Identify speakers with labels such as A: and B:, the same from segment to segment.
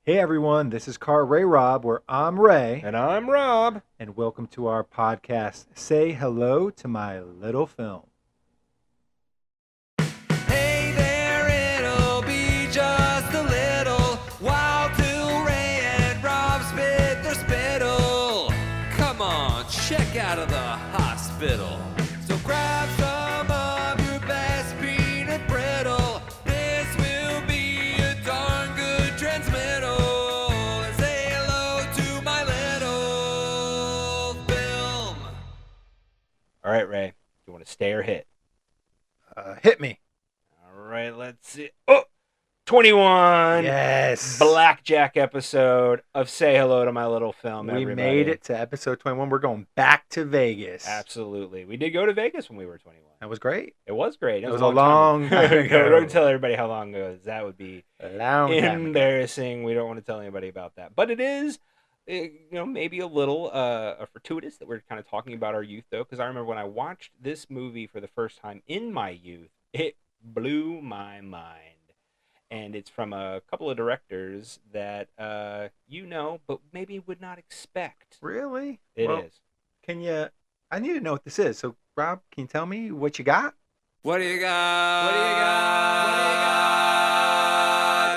A: Hey everyone, this is Car Ray Rob, where I'm Ray,
B: And I'm Rob.
A: and welcome to our podcast, Say Hello to My Little Film.
C: Hey there, it'll be just a little while till Ray and Rob spit their spittle. Come on, check out of the hospital. So grab some of your best peanut brittle. This will be a darn good transmittal. And say hello to my little film.
B: All right, Ray. Do you want to stay or hit?
A: Hit me.
B: All right, let's see. Oh, 21.
A: Yes.
B: Blackjack episode of Say Hello to My Little Film,
A: We
B: everybody.
A: made it to episode 21. We're going back to Vegas.
B: Absolutely. We did go to Vegas when we were 21.
A: That was great.
B: It was great.
A: It was a long time ago.
B: We're going to tell everybody how long ago. That would be
A: A long time ago.
B: embarrassing. We don't want to tell anybody about that. But it is, maybe a little fortuitous that we're kind of talking about our youth, though, because I remember when I watched this movie for the first time in my youth, it blew my mind. And it's from a couple of directors that but maybe would not expect.
A: Really?
B: It
A: Well,
B: is.
A: Can you... I need to know what this is. So, Rob, can you tell me what you got?
C: What do you got? What do you got? What do you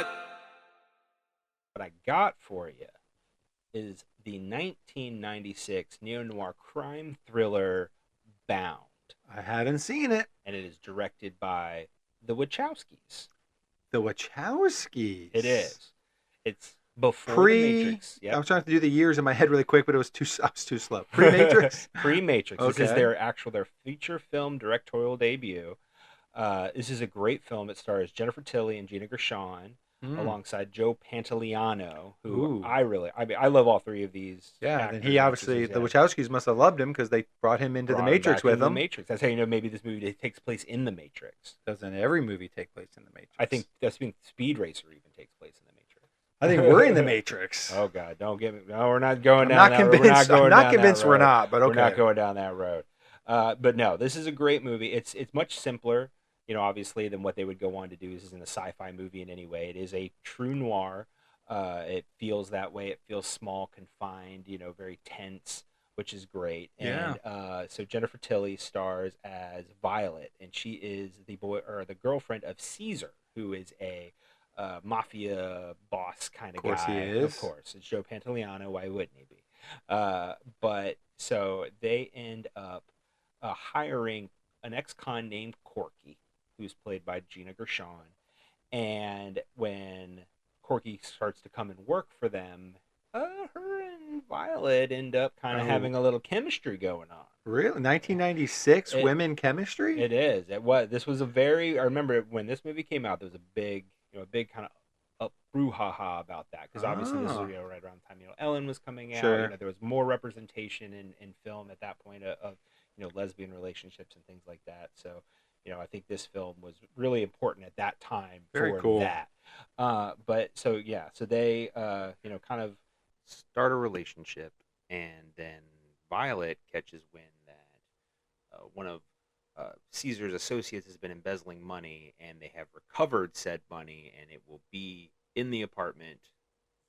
C: got?
B: What I got for you is the 1996 neo-noir crime thriller Bound.
A: I haven't seen it.
B: And it is directed by the Wachowskis.
A: The Wachowskis.
B: It is. It's before
A: Pre.
B: The Matrix.
A: I was trying to do the years in my head really quick, but I was too slow. Pre-Matrix.
B: Pre-Matrix. This is
A: Okay.
B: their feature film directorial debut. This is a great film. It stars Jennifer Tilly and Gina Gershon alongside Joe Pantoliano, who
A: Ooh.
B: I love all three of these.
A: Yeah,
B: actors
A: and he obviously, the Wachowskis must have loved him because they brought him into the Matrix with
B: The
A: them.
B: Matrix. That's how you know maybe this movie takes place in the Matrix.
A: Doesn't every movie take place in the Matrix?
B: I think Speed Racer even takes place in the Matrix.
A: I think we're in the Matrix.
B: Oh God, don't get me. No, we're not going
A: I'm
B: down
A: not
B: that road.
A: convinced.
B: We're not going
A: I'm not
B: down
A: convinced
B: that
A: we're
B: road.
A: not, but okay.
B: We're not going down that road. But no, this is a great movie. It's much simpler, obviously, than what they would go on to do. This isn't a sci-fi movie in any way. It is a true noir. It feels that way. It feels small, confined, very tense, which is great. And so Jennifer Tilly stars as Violet, and she is the girlfriend of Caesar, who is a mafia boss kind of guy.
A: Of course he is.
B: Of course. It's Joe Pantoliano. Why wouldn't he be? But so they end up hiring an ex-con named Corky, who's played by Gina Gershon. And when Corky starts to come and work for them, her and Violet end up kind of having a little chemistry going on.
A: Really? 1996 women chemistry?
B: It is. This was I remember when this movie came out, there was a big kind of brouhaha about that, because obviously this was right around the time Ellen was coming out.
A: Sure.
B: There was more representation in film at that point of lesbian relationships and things like that. So I think this film was really important at that time.
A: Very
B: for
A: cool.
B: that. But so they kind of start a relationship, and then Violet catches wind that one of Caesar's associates has been embezzling money, and they have recovered said money, and it will be in the apartment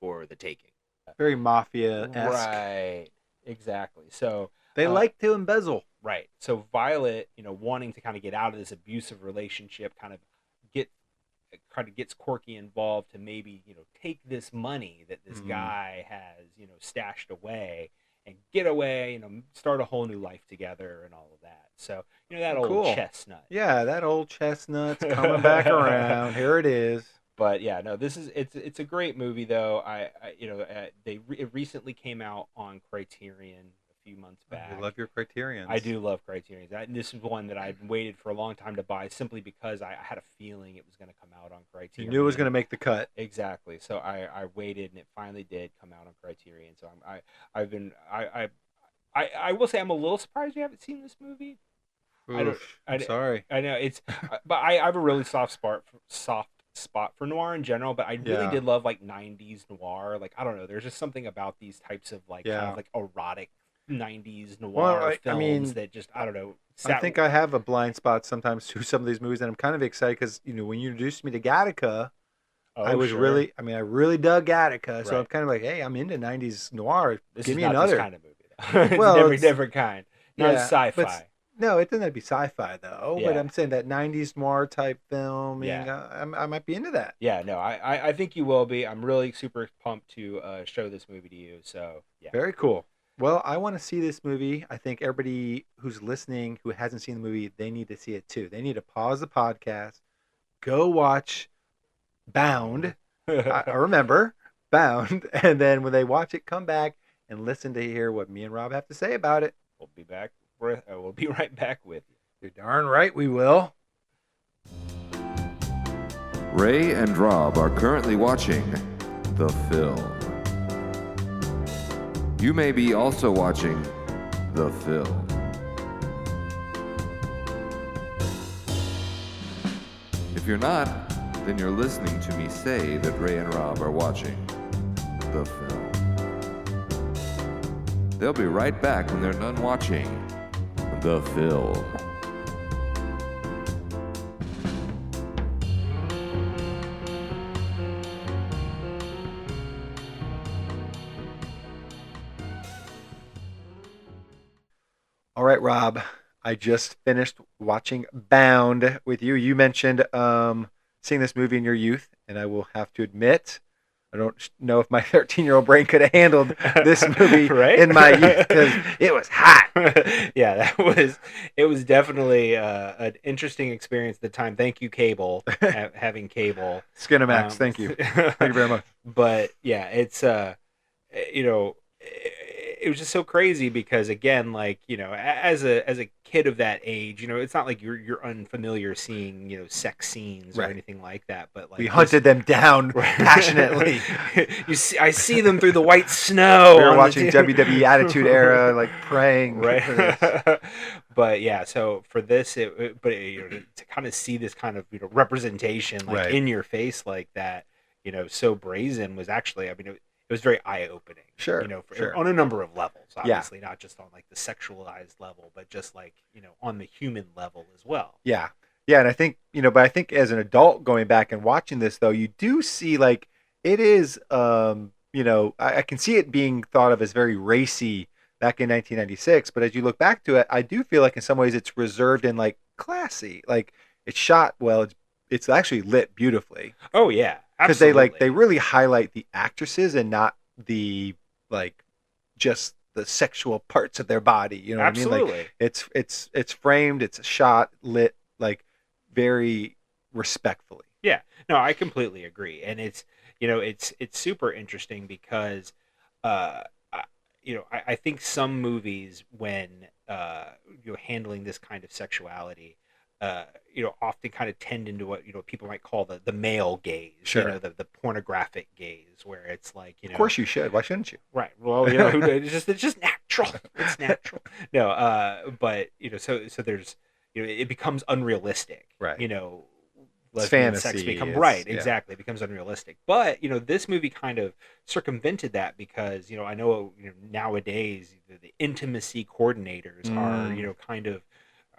B: for the taking.
A: Very mafia-esque.
B: Right. Exactly. So
A: They like to embezzle.
B: right. So Violet, wanting to kind of get out of this abusive relationship, kind of gets Corky involved to maybe, take this money that this guy has, stashed away and get away, start a whole new life together and all of that. So, that old chestnut.
A: Yeah, that old chestnut's coming back around. Here it is.
B: But yeah, no, it's a great movie though. It recently came out on Criterion a few months back.
A: You love your Criterions.
B: I do love Criterion. This is one that I'd waited for a long time to buy, simply because I had a feeling it was going to come out on
A: You
B: Criterion.
A: knew it was going to make the cut.
B: Exactly. So I waited, and it finally did come out on Criterion. So I will say I'm a little surprised you haven't seen this movie.
A: I'm sorry.
B: I know it's, but I have a really soft spot for noir in general. But I really did love like 90s noir. Like, I don't know, there's just something about these types of kind of like erotic 90s noir films that just, I don't know.
A: I think I have a blind spot sometimes to some of these movies, and I'm kind of excited because when you introduced me to Gattaca, I
B: Oh,
A: was
B: sure.
A: really, I mean, I really dug Gattaca, so I'm
B: Right.
A: kind of like, hey, I'm into 90s noir.
B: This
A: Give
B: is
A: me
B: not this
A: another.
B: kind of movie, though. It's a
A: Well,
B: different,
A: it's,
B: different kind. Not
A: yeah, but
B: sci-fi.
A: no, it doesn't have to be sci-fi though. But
B: Yeah.
A: I'm saying that 90s noir type filming,
B: Yeah.
A: I might be into that.
B: Yeah, no, I think you will be. I'm really super pumped to show this movie to you. So, yeah.
A: Very cool. Well, I want to see this movie. I think everybody who's listening who hasn't seen the movie, they need to see it too. They need to pause the podcast, go watch Bound. I remember Bound, and then when they watch it, come back and listen to hear what me and Rob have to say about it.
B: We'll be back. We'll be right back with you.
A: You're darn right we will.
D: Ray and Rob are currently watching the film. You may be also watching the film. If you're not, then you're listening to me say that Ray and Rob are watching the film. They'll be right back when they're done watching the film.
A: All right, Rob. I just finished watching Bound with you. You mentioned seeing this movie in your youth, and I will have to admit, I don't know if my 13-year-old brain could have handled this movie
B: Right?
A: in my youth because it was hot.
B: Yeah, it was definitely an interesting experience at the time. Thank you, cable, having cable.
A: Skinamax, thank you. Thank you very much.
B: But yeah, it's you know, it was just so crazy because again, like, you know, as a kid of that age, you know, it's not like you're unfamiliar seeing, you know, sex scenes or
A: Right.
B: anything like that. But like
A: We hunted them down passionately.
B: I see them through the white snow.
A: We were
B: on the
A: watching
B: t-
A: WWE Attitude Era, like praying.
B: right.
A: for this.
B: But yeah, so for this, you know, to kind of see this kind of, you know, representation like
A: Right.
B: in your face like that, you know, so brazen was actually, I mean, it was very eye opening.
A: Sure,
B: You know,
A: sure.
B: on a number of levels,
A: Yeah.
B: obviously, not just on like the sexualized level, but just like, you know, on the human level as well.
A: Yeah. Yeah. And I think, you know, but I think as an adult going back and watching this, though, you do see like it is, you know, I can see it being thought of as very racy back in 1996. But as you look back to it, I do feel like in some ways it's reserved and like classy. Like it's shot well, it's actually lit beautifully.
B: Oh yeah,
A: Because
B: absolutely.
A: they really highlight the actresses and not the like just the sexual parts of their body. You know what I mean?
B: absolutely.
A: Like it's framed, it's shot, lit like very respectfully.
B: Yeah, no, I completely agree, and it's, you know, it's super interesting because, you know, I think some movies when you know, handling this kind of sexuality, you know, often kind of tend into what, you know, people might call the male gaze,
A: Sure.
B: you know, the pornographic gaze, where it's like, you know,
A: Of course you should. Why shouldn't you?
B: right? Well, you know, it's just natural. It's natural. No, but you know, so there's, you know, it becomes unrealistic.
A: Right.
B: You know,
A: It's
B: lesbian sex
A: fantasy,
B: become
A: it's-
B: right.
A: yeah.
B: Exactly, it becomes unrealistic. But you know, this movie kind of circumvented that because, you know, I know, you know, nowadays the intimacy coordinators are, you know, kind of,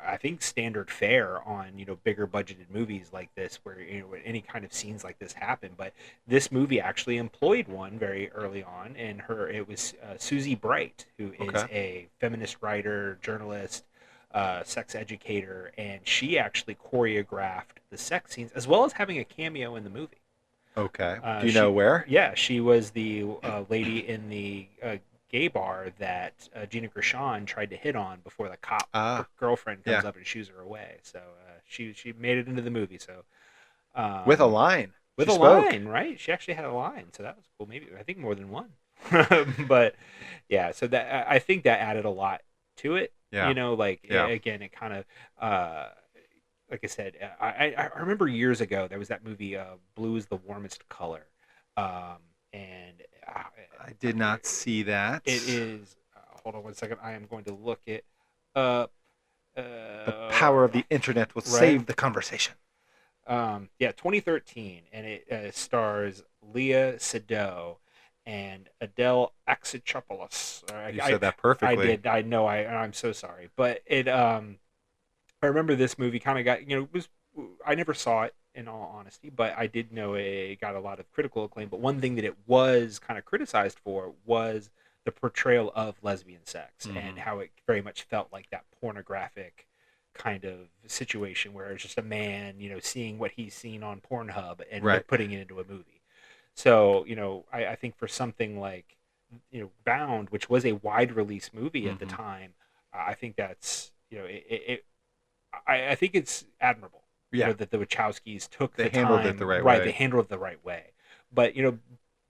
B: I think, standard fare on, you know, bigger budgeted movies like this, where, you know, any kind of scenes like this happen. But this movie actually employed one very early on, and it was Susie Bright, who is
A: Okay.
B: a feminist writer, journalist, sex educator, and she actually choreographed the sex scenes as well as having a cameo in the movie.
A: Okay. Do you
B: she-
A: know where?
B: Yeah, she was the lady in the gay bar that Gina Gershon tried to hit on before the cop girlfriend comes
A: yeah.
B: up and shoos her away. So she made it into the movie. So
A: With a line.
B: with
A: She
B: a
A: spoke.
B: line, right? She actually had a line, so that was cool. Maybe, I think, more than one. But yeah, so that, I think that added a lot to it.
A: Yeah.
B: You know, like,
A: Yeah.
B: again, it kind of, like I said, I remember years ago there was that movie, Blue is the Warmest Color, and
A: I did not see that.
B: it is. Hold on one second. I am going to look it up.
A: The power of the internet will
B: right.
A: save the conversation.
B: Yeah, 2013, and it stars Leah Seydoux and Adele Axitropoulos.
A: You said that perfectly.
B: I did. I know. I'm so sorry, but it. I remember this movie kind of got, you know, I never saw it. in all honesty, but I did know it got a lot of critical acclaim. But one thing that it was kind of criticized for was the portrayal of lesbian sex and how it very much felt like that pornographic kind of situation where it's just a man, seeing what he's seen on Pornhub and
A: Right.
B: putting it into a movie. So, I think for something like, Bound, which was a wide release movie at the time, I think that's, I think it's admirable.
A: Yeah.
B: That the Wachowskis took
A: They
B: the
A: handled
B: time,
A: it the right way.
B: They handled it the right way. But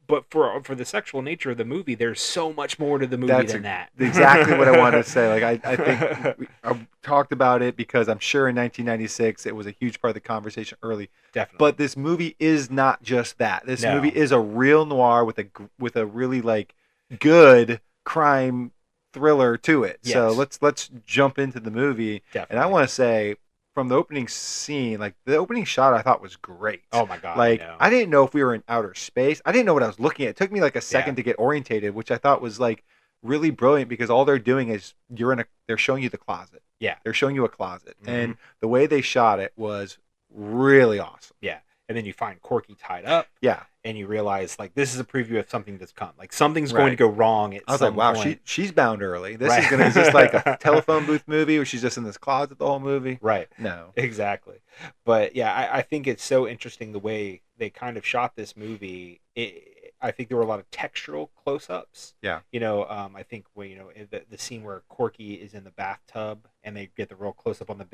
B: but for the sexual nature of the movie, there's so much more to the movie than that.
A: Exactly what I wanted to say. Like I think I talked about it because I'm sure in 1996 it was a huge part of the conversation early.
B: Definitely.
A: But this movie is not just that. This
B: No.
A: movie is a real noir with a really like good crime thriller to it.
B: Yes.
A: So let's jump into the movie.
B: Definitely.
A: And I want to say from the opening scene, like the opening shot I thought was great.
B: Oh my God.
A: Like
B: I know.
A: I didn't know if we were in outer space. I didn't know what I was looking at. It took me like a second to get orientated, which I thought was like really brilliant because all they're doing is they're showing you the closet.
B: Yeah.
A: They're showing you a closet. And the way they shot it was really awesome.
B: Yeah. And then you find Corky tied up.
A: Yeah.
B: And you realize like this is a preview of something that's come. Like something's going to go wrong at
A: I was
B: some
A: like, wow,
B: point.
A: she's bound early. Is this like a telephone booth movie where she's just in this closet the whole movie?
B: Right.
A: No.
B: Exactly. But yeah, I think it's so interesting the way they kind of shot this movie. I think there were a lot of textural close-ups.
A: Yeah.
B: I think when the scene where Corky is in the bathtub and they get the real close-up on the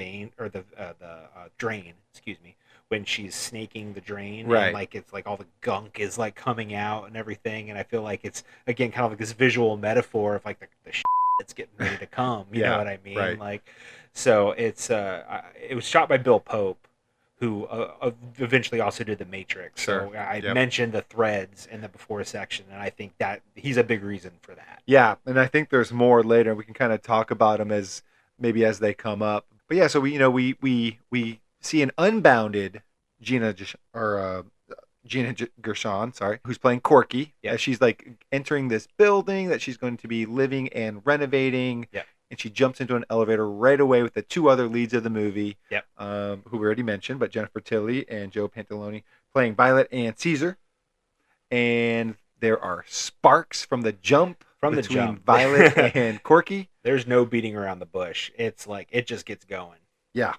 B: drain. Excuse me. When she's snaking the drain,
A: Right.
B: And like it's like all the gunk is like coming out and everything, and I feel like it's again kind of like this visual metaphor of like the shit that's getting ready to come. You know what I mean?
A: Right.
B: Like, so it was shot by Bill Pope, who eventually also did The Matrix.
A: Sure.
B: So I mentioned the threads in the before section, and I think that he's a big reason for that.
A: Yeah, and I think there's more later. We can kind of talk about them as they come up. But yeah, so we see an unbounded Gina Gershon, who's playing Corky, as she's like entering this building that she's going to be living and renovating.
B: Yeah.
A: And she jumps into an elevator right away with the two other leads of the movie,
B: Yep.
A: Who we already mentioned, but Jennifer Tilly and Joe Pantoliano playing Violet and Caesar. And there are sparks from the jump between Violet and Corky.
B: There's no beating around the bush. It's like it just gets going.
A: Yeah,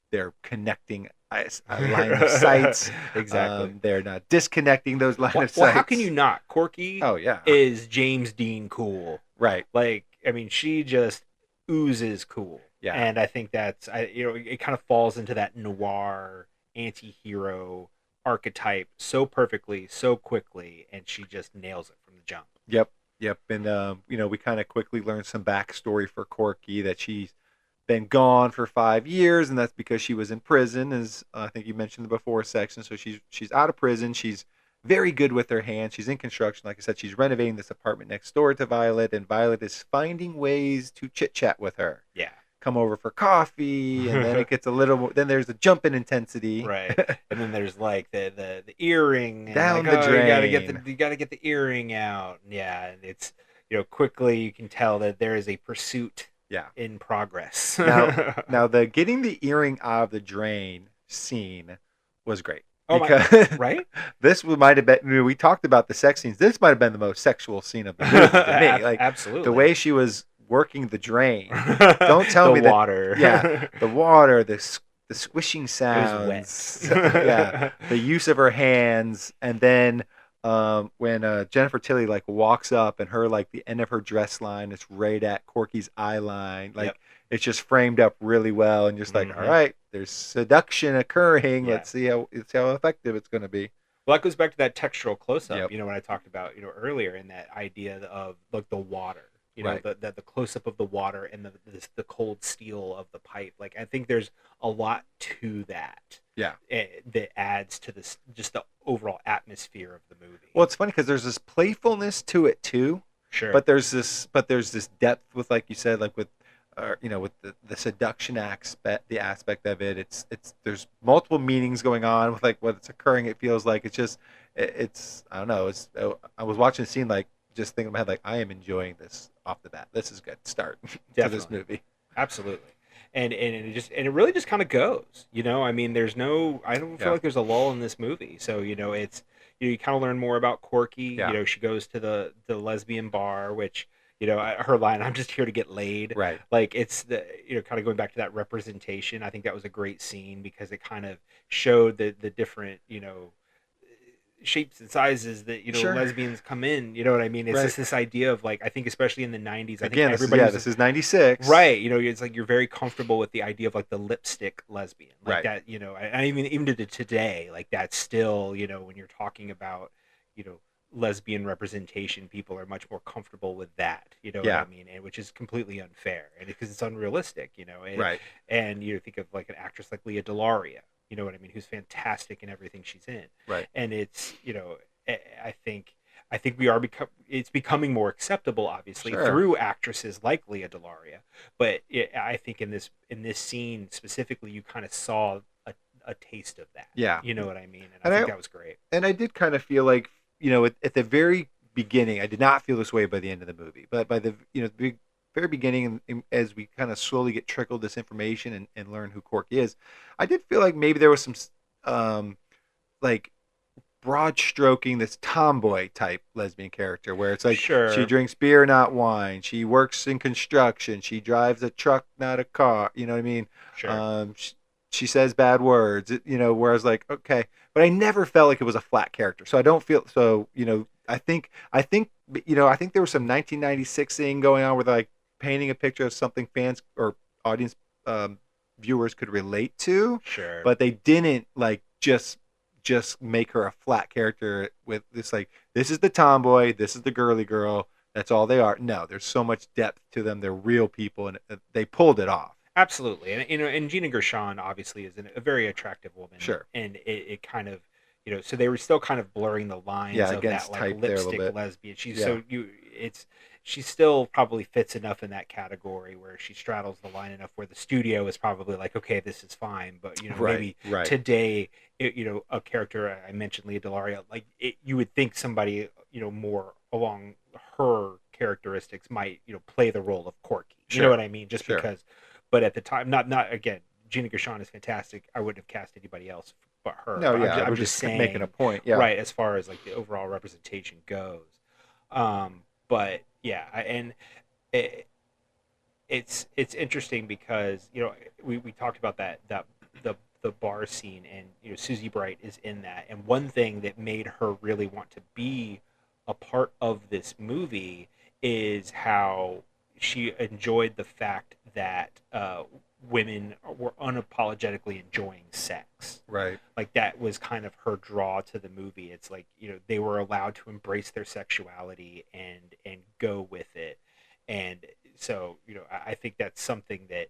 A: they're connecting a line of sights.
B: Exactly.
A: They're not disconnecting those line of sights.
B: Well, how can you not? Corky
A: yeah.
B: is James Dean cool.
A: Right.
B: Like, I mean, she just oozes cool.
A: Yeah.
B: And I think that's, it kind of falls into that noir anti-hero archetype so perfectly, so quickly, and she just nails it from the jump.
A: Yep. And, we kind of quickly learn some backstory for Corky, that she's been gone for 5 years, and that's because she was in prison, as I think you mentioned the before section. So she's out of prison. She's very good with her hands. She's in construction. Like I said, she's renovating this apartment next door to Violet, and Violet is finding ways to chit-chat with her.
B: Yeah.
A: Come over for coffee, and then it gets a little. Then there's a jump in intensity,
B: right? And then there's like the earring
A: down
B: like,
A: the drain.
B: You gotta get the earring out. Yeah, and it's quickly you can tell that there is a pursuit.
A: Yeah.
B: In progress.
A: now the getting the earring out of the drain scene was great.
B: Oh
A: because
B: right?
A: This might have been. We talked about the sex scenes. This might have been the most sexual scene of the movie to me. Like
B: absolutely,
A: the way she was working the drain. Don't tell me
B: the water.
A: The water, the swishing sounds.
B: It was wet.
A: Yeah, the use of her hands, and then when Jennifer Tilly like walks up and her like the end of her dress line is right at Corky's eye line, like it's just framed up really well, and just like, all right, there's seduction occurring.
B: Yeah.
A: Let's see how effective it's going to be.
B: Well, that goes back to that textural close-up.
A: Yep.
B: When I talked about earlier in that idea of like the water.
A: Right.
B: The close-up of the water and the cold steel of the pipe. Like I think there's a lot to that.
A: Yeah.
B: That adds to this just the overall atmosphere of the movie.
A: Well, it's funny because there's this playfulness to it too.
B: Sure.
A: But there's this depth with, like you said, like with with the seduction aspect, the aspect of it. It's there's multiple meanings going on with like what's occurring. It feels like it's I don't know. I was watching the scene like just thinking in my head like I am enjoying this off the bat. This is a good start to this movie.
B: Absolutely. and it really just kind of goes, I mean, I don't feel
A: Yeah.
B: like there's a lull in this movie. So it's you kind of learn more about Corky.
A: Yeah.
B: She goes to the lesbian bar, which her line, "I'm just here to get laid."
A: Right.
B: Like, it's the kind of going back to that representation. I think that was a great scene because it kind of showed the different shapes and sizes that
A: Sure.
B: lesbians come in. You know what I mean? It's
A: Right.
B: just this idea of, like, I think especially in the 90s, I think
A: Again,
B: everybody
A: this is 96.
B: right. It's like you're very comfortable with the idea of, like, the lipstick lesbian, like
A: Right.
B: that. I even to today, like, that's still when you're talking about lesbian representation, people are much more comfortable with that. You know
A: Yeah.
B: what I mean? And which is completely unfair, and because it's unrealistic.
A: Right.
B: And you think of, like, an actress like Leah DeLaria. You know what I mean? Who's fantastic in everything she's in.
A: Right.
B: And it's I think it's becoming more acceptable, obviously,
A: Sure.
B: through actresses like Leah DeLaria. But I think in this scene specifically, you kind of saw a taste of that.
A: Yeah.
B: You know what I mean? And
A: And
B: I think that was great.
A: And I did kind of feel like, at the very beginning, I did not feel this way by the end of the movie, but by the very beginning, and as we kind of slowly get trickled this information and learn who Corky is, I did feel like maybe there was some like broad stroking this tomboy type lesbian character where it's like
B: Sure.
A: she drinks beer, not wine. She works in construction. She drives a truck, not a car. You know what I mean?
B: Sure.
A: She says bad words. Where I was like, okay, but I never felt like it was a flat character. So I don't feel so. I think there was some 1996 thing going on with, like, painting a picture of something fans or audience viewers could relate to.
B: Sure.
A: But they didn't, like, just make her a flat character with this, like, this is the tomboy, this is the girly girl, that's all they are. No, there's so much depth to them. They're real people, and they pulled it off.
B: Absolutely. And Gina Gershon obviously is a very attractive woman.
A: Sure.
B: And it kind of, so they were still kind of blurring the lines of that,
A: against
B: like,
A: type there a little
B: lipstick
A: bit.
B: lesbian.
A: Yeah.
B: She still probably fits enough in that category where she straddles the line enough where the studio is probably like, okay, this is fine. But, maybe
A: Right.
B: today, a character, I mentioned Leah DeLaria, like, you would think somebody, more along her characteristics might, play the role of Corky. You know
A: Sure.
B: what I mean? Just
A: Sure.
B: because, but at the time, not again, Gina Gershon is fantastic. I wouldn't have cast anybody else but her.
A: No,
B: But
A: yeah,
B: I'm
A: we're
B: just saying,
A: making a point. Yeah.
B: right, as far as, like, the overall representation goes. But yeah, and it's interesting because we talked about that the bar scene, and Susie Bright is in that, and one thing that made her really want to be a part of this movie is how she enjoyed the fact that women were unapologetically enjoying sex.
A: Right.
B: Like, that was kind of her draw to the movie. It's like, they were allowed to embrace their sexuality and go with it. And so, I think that's something that,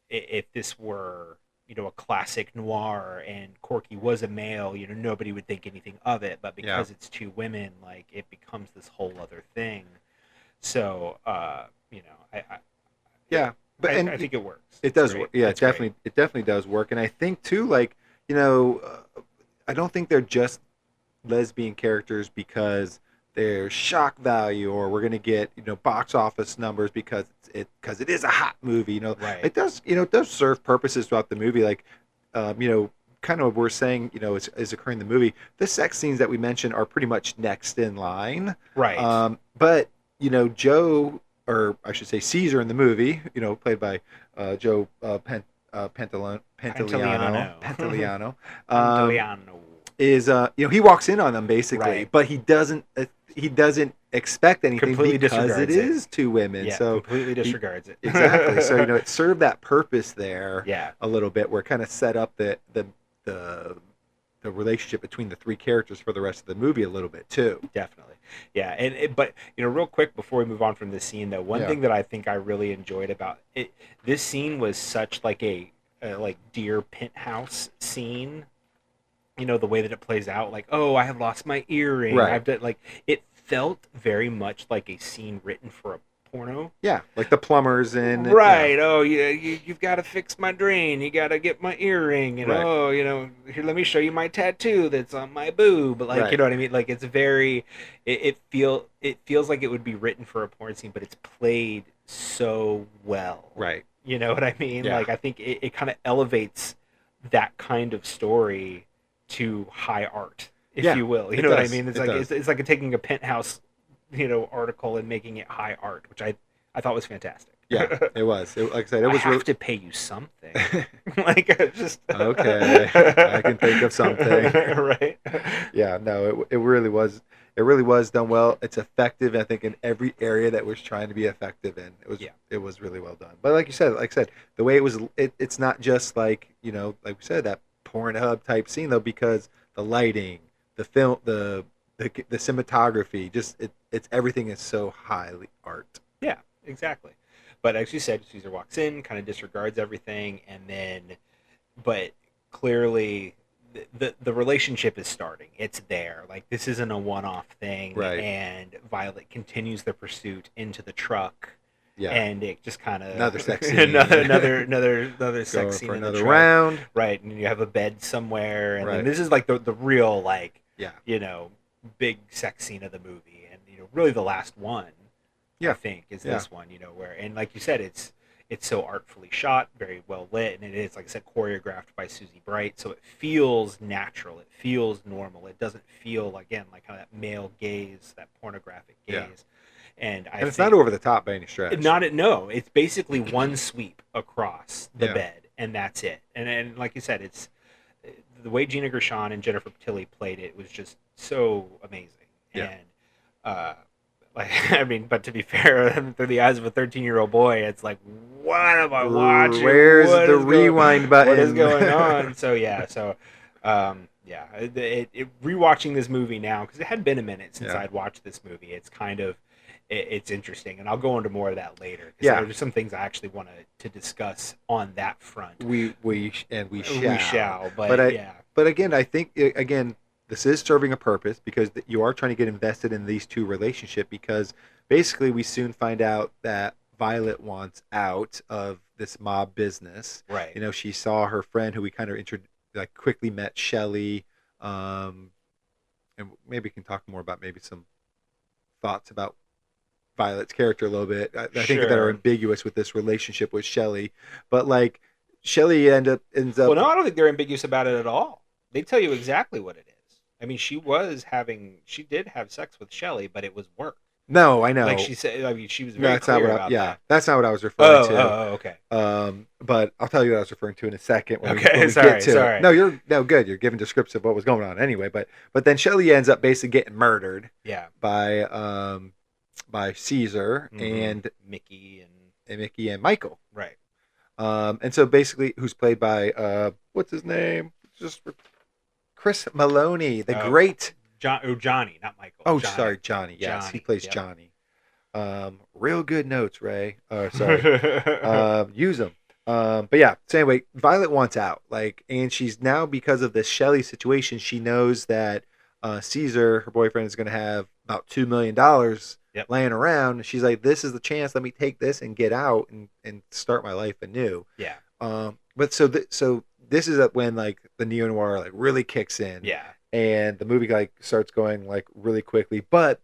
B: if this were, a classic noir and Corky was a male, nobody would think anything of it. But because it's two women, like, it becomes this whole other thing. So,
A: But
B: I think it works.
A: It
B: It's
A: does
B: great.
A: work. Yeah,
B: It's great.
A: it definitely does work. And I think too, like, I don't think they're just lesbian characters because they're shock value or we're gonna get box office numbers because it is a hot movie.
B: Right.
A: It does serve purposes throughout the movie. Like, kind of what we're saying, is occurring in the movie. The sex scenes that we mentioned are pretty much next in line.
B: Right.
A: But Joe, or I should say Caesar in the movie, played by Joe Pantoliano.
B: Pantoliano.
A: Is he walks in on them basically,
B: Right.
A: but he doesn't expect anything
B: Completely
A: because it
B: disregards it.
A: is two women.
B: Yeah,
A: So
B: completely disregards it.
A: exactly. So it served that purpose there.
B: Yeah.
A: A little bit where it kind of set up the relationship between the three characters for the rest of the movie a little bit too.
B: Definitely. Yeah. But real quick before we move on from this scene though, one
A: Yeah.
B: thing that I think I really enjoyed about it, this scene was such like a like Deer Penthouse scene. The way that it plays out, like, oh, I have lost my earring.
A: Right.
B: I've done, like, it felt very much like a scene written for a porno.
A: Yeah, like the plumbers and
B: Right. Oh, yeah. You've got to fix my drain. You got to get my earring. And
A: Right.
B: oh, here, let me show you my tattoo that's on my boob. Like,
A: Right.
B: you know what I mean? Like, it's very. It feels like it would be written for a porn scene, but it's played so well.
A: Right.
B: You know what I mean?
A: Yeah.
B: Like, I think it kind of elevates that kind of story to high art, if
A: Yeah,
B: you will. You
A: it
B: know what I
A: does.
B: mean? It's
A: It
B: like
A: does.
B: it's like taking a penthouse, article and making it high art, which I thought was fantastic.
A: Yeah, it was. Like I said, it
B: I
A: was
B: have
A: really
B: to pay you something. Like, just
A: okay. I can think of something.
B: right?
A: Yeah, no, it really was. It really was done well. It's effective, I think, in every area that was trying to be effective in.
B: Yeah.
A: It was really well done. But like I said, the way it was, it's not just like like we said, that Pornhub type scene though, because the lighting, the film, the cinematography, just it's everything is so highly art.
B: Yeah, exactly. But as you said, Caesar walks in, kind of disregards everything, and then, but clearly, the relationship is starting. It's there. Like, this isn't a one-off thing.
A: Right.
B: And Violet continues the pursuit into the truck.
A: Yeah.
B: And it just kind of
A: Another sex scene.
B: another sex
A: Going
B: scene
A: for
B: in the
A: another
B: truck.
A: round.
B: Right, and you have a bed somewhere, and then
A: Right.
B: this is like the real, like,
A: Yeah.
B: big sex scene of the movie, and really the last one. I
A: Yeah.
B: think is
A: Yeah.
B: this one, where, and like you said, it's so artfully shot, very well lit, and it is, like I said, choreographed by Susie Bright, so it feels natural, it feels normal, it doesn't feel again like how that male gaze, that pornographic gaze.
A: Yeah.
B: And
A: And it's not over the top by any stretch.
B: no, it's basically one sweep across the
A: Yeah.
B: bed, and that's it. And like you said, it's the way Gina Gershon and Jennifer Tilly played it was just so amazing.
A: Yeah.
B: And I mean, but to be fair, through the eyes of a 13-year-old boy, it's like, what am I watching?
A: Where's
B: What
A: the
B: is
A: rewind button?
B: What is going on? So yeah, rewatching this movie now, because it had been a minute since
A: Yeah.
B: I'd watched this movie. It's kind of it's interesting, and I'll go into more of that later. 'Cause
A: Yeah.
B: there's some things I actually want to discuss on that front.
A: We shall.
B: But
A: But again, I think this is serving a purpose because you are trying to get invested in these two relationship, because basically we soon find out that Violet wants out of this mob business.
B: right.
A: She saw her friend who we kind of quickly met, Shelly, and maybe we can talk more about maybe some thoughts about Violet's character a little bit. I think that are
B: Sure.
A: ambiguous with this relationship with Shelly, but like Shelly ends up.
B: Well, no, I don't think they're ambiguous about it at all. They tell you exactly what it is. I mean, she did have sex with Shelly, but it was work.
A: No, I know.
B: Like she said, I mean, she was
A: No,
B: very
A: that's not
B: clear
A: what.
B: about
A: Yeah,
B: that.
A: that's not what I was referring to.
B: Okay.
A: But I'll tell you what I was referring to in a second. When
B: Okay,
A: we
B: sorry,
A: get to
B: sorry.
A: it. No, you're good. You're giving description of what was going on anyway. But then Shelly ends up basically getting murdered
B: Yeah.
A: by Caesar
B: Mhm.
A: and
B: Mickey
A: Mickey and Michael.
B: right.
A: And so basically, who's played by what's his name? Just Chris Maloney, the
B: Oh.
A: great.
B: Johnny, not Michael.
A: Oh,
B: Johnny.
A: sorry, Johnny. Yes, he
B: Johnny,
A: plays
B: yep.
A: Johnny. Real good notes, Ray. Sorry. Use them. But yeah. So anyway, Violet wants out. And she's now, because of this Shelly situation, she knows that Caesar, her boyfriend, is going to have about $2 million
B: Yep.
A: laying around. She's like, "This is the chance. Let me take this and get out and start my life anew."
B: Yeah.
A: But so this is when the neo-noir really kicks in.
B: Yeah.
A: And the movie starts going really quickly. But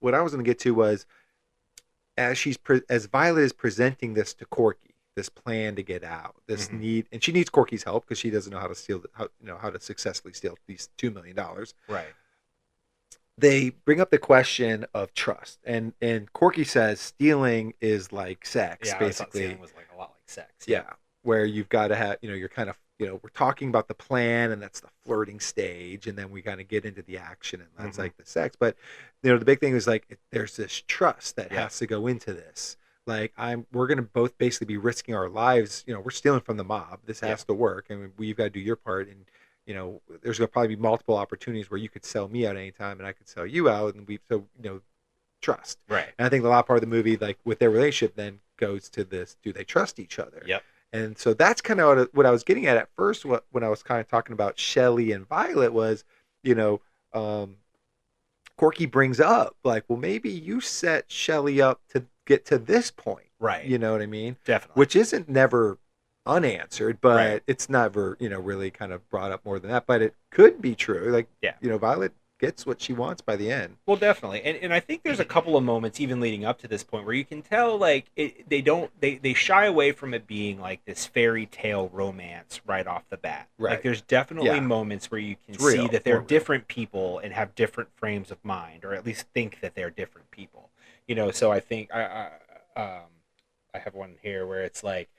A: what I was going to get to was, as Violet is presenting this to Corky, this plan to get out, this
B: Mhm.
A: need, and she needs Corky's help because she doesn't know how to steal, how to successfully steal these $2 million.
B: Right.
A: They bring up the question of trust, and Corky says stealing is like sex,
B: Yeah. I thought
A: basically.
B: stealing was like a lot like sex.
A: Yeah, where you've got to have, you're kind of, we're talking about the plan, and that's the flirting stage, and then we kind of get into the action, and that's
B: Mhm.
A: like the sex. But the big thing is there's this trust that
B: Yeah.
A: has to go into this. We're gonna both basically be risking our lives. We're stealing from the mob. This has to work, and we've got to do your part. And there's gonna probably be multiple opportunities where you could sell me out anytime, and I could sell you out, and trust.
B: Right.
A: And I think the lot part of the movie, with their relationship, then goes to this: do they trust each other?
B: Yep.
A: And so that's kind of what I was getting at first. When I was kind of talking about Shelly and Violet was, Corky brings up well, maybe you set Shelly up to get to this point,
B: Right.
A: You know what I mean?
B: Definitely.
A: Which isn't never unanswered, but
B: Right.
A: it's never really kind of brought up more than that. But it could be true.
B: Yeah.
A: Violet gets what she wants by the end.
B: Well, definitely, and I think there's a couple of moments even leading up to this point where you can tell like they shy away from it being like this fairy tale romance right off the bat.
A: Right.
B: Like there's definitely
A: Yeah.
B: moments where you can
A: It's real,
B: see that they're
A: more real.
B: different people and have different frames of mind, or at least think that they're different people. You know, so I think I have one here where it's like.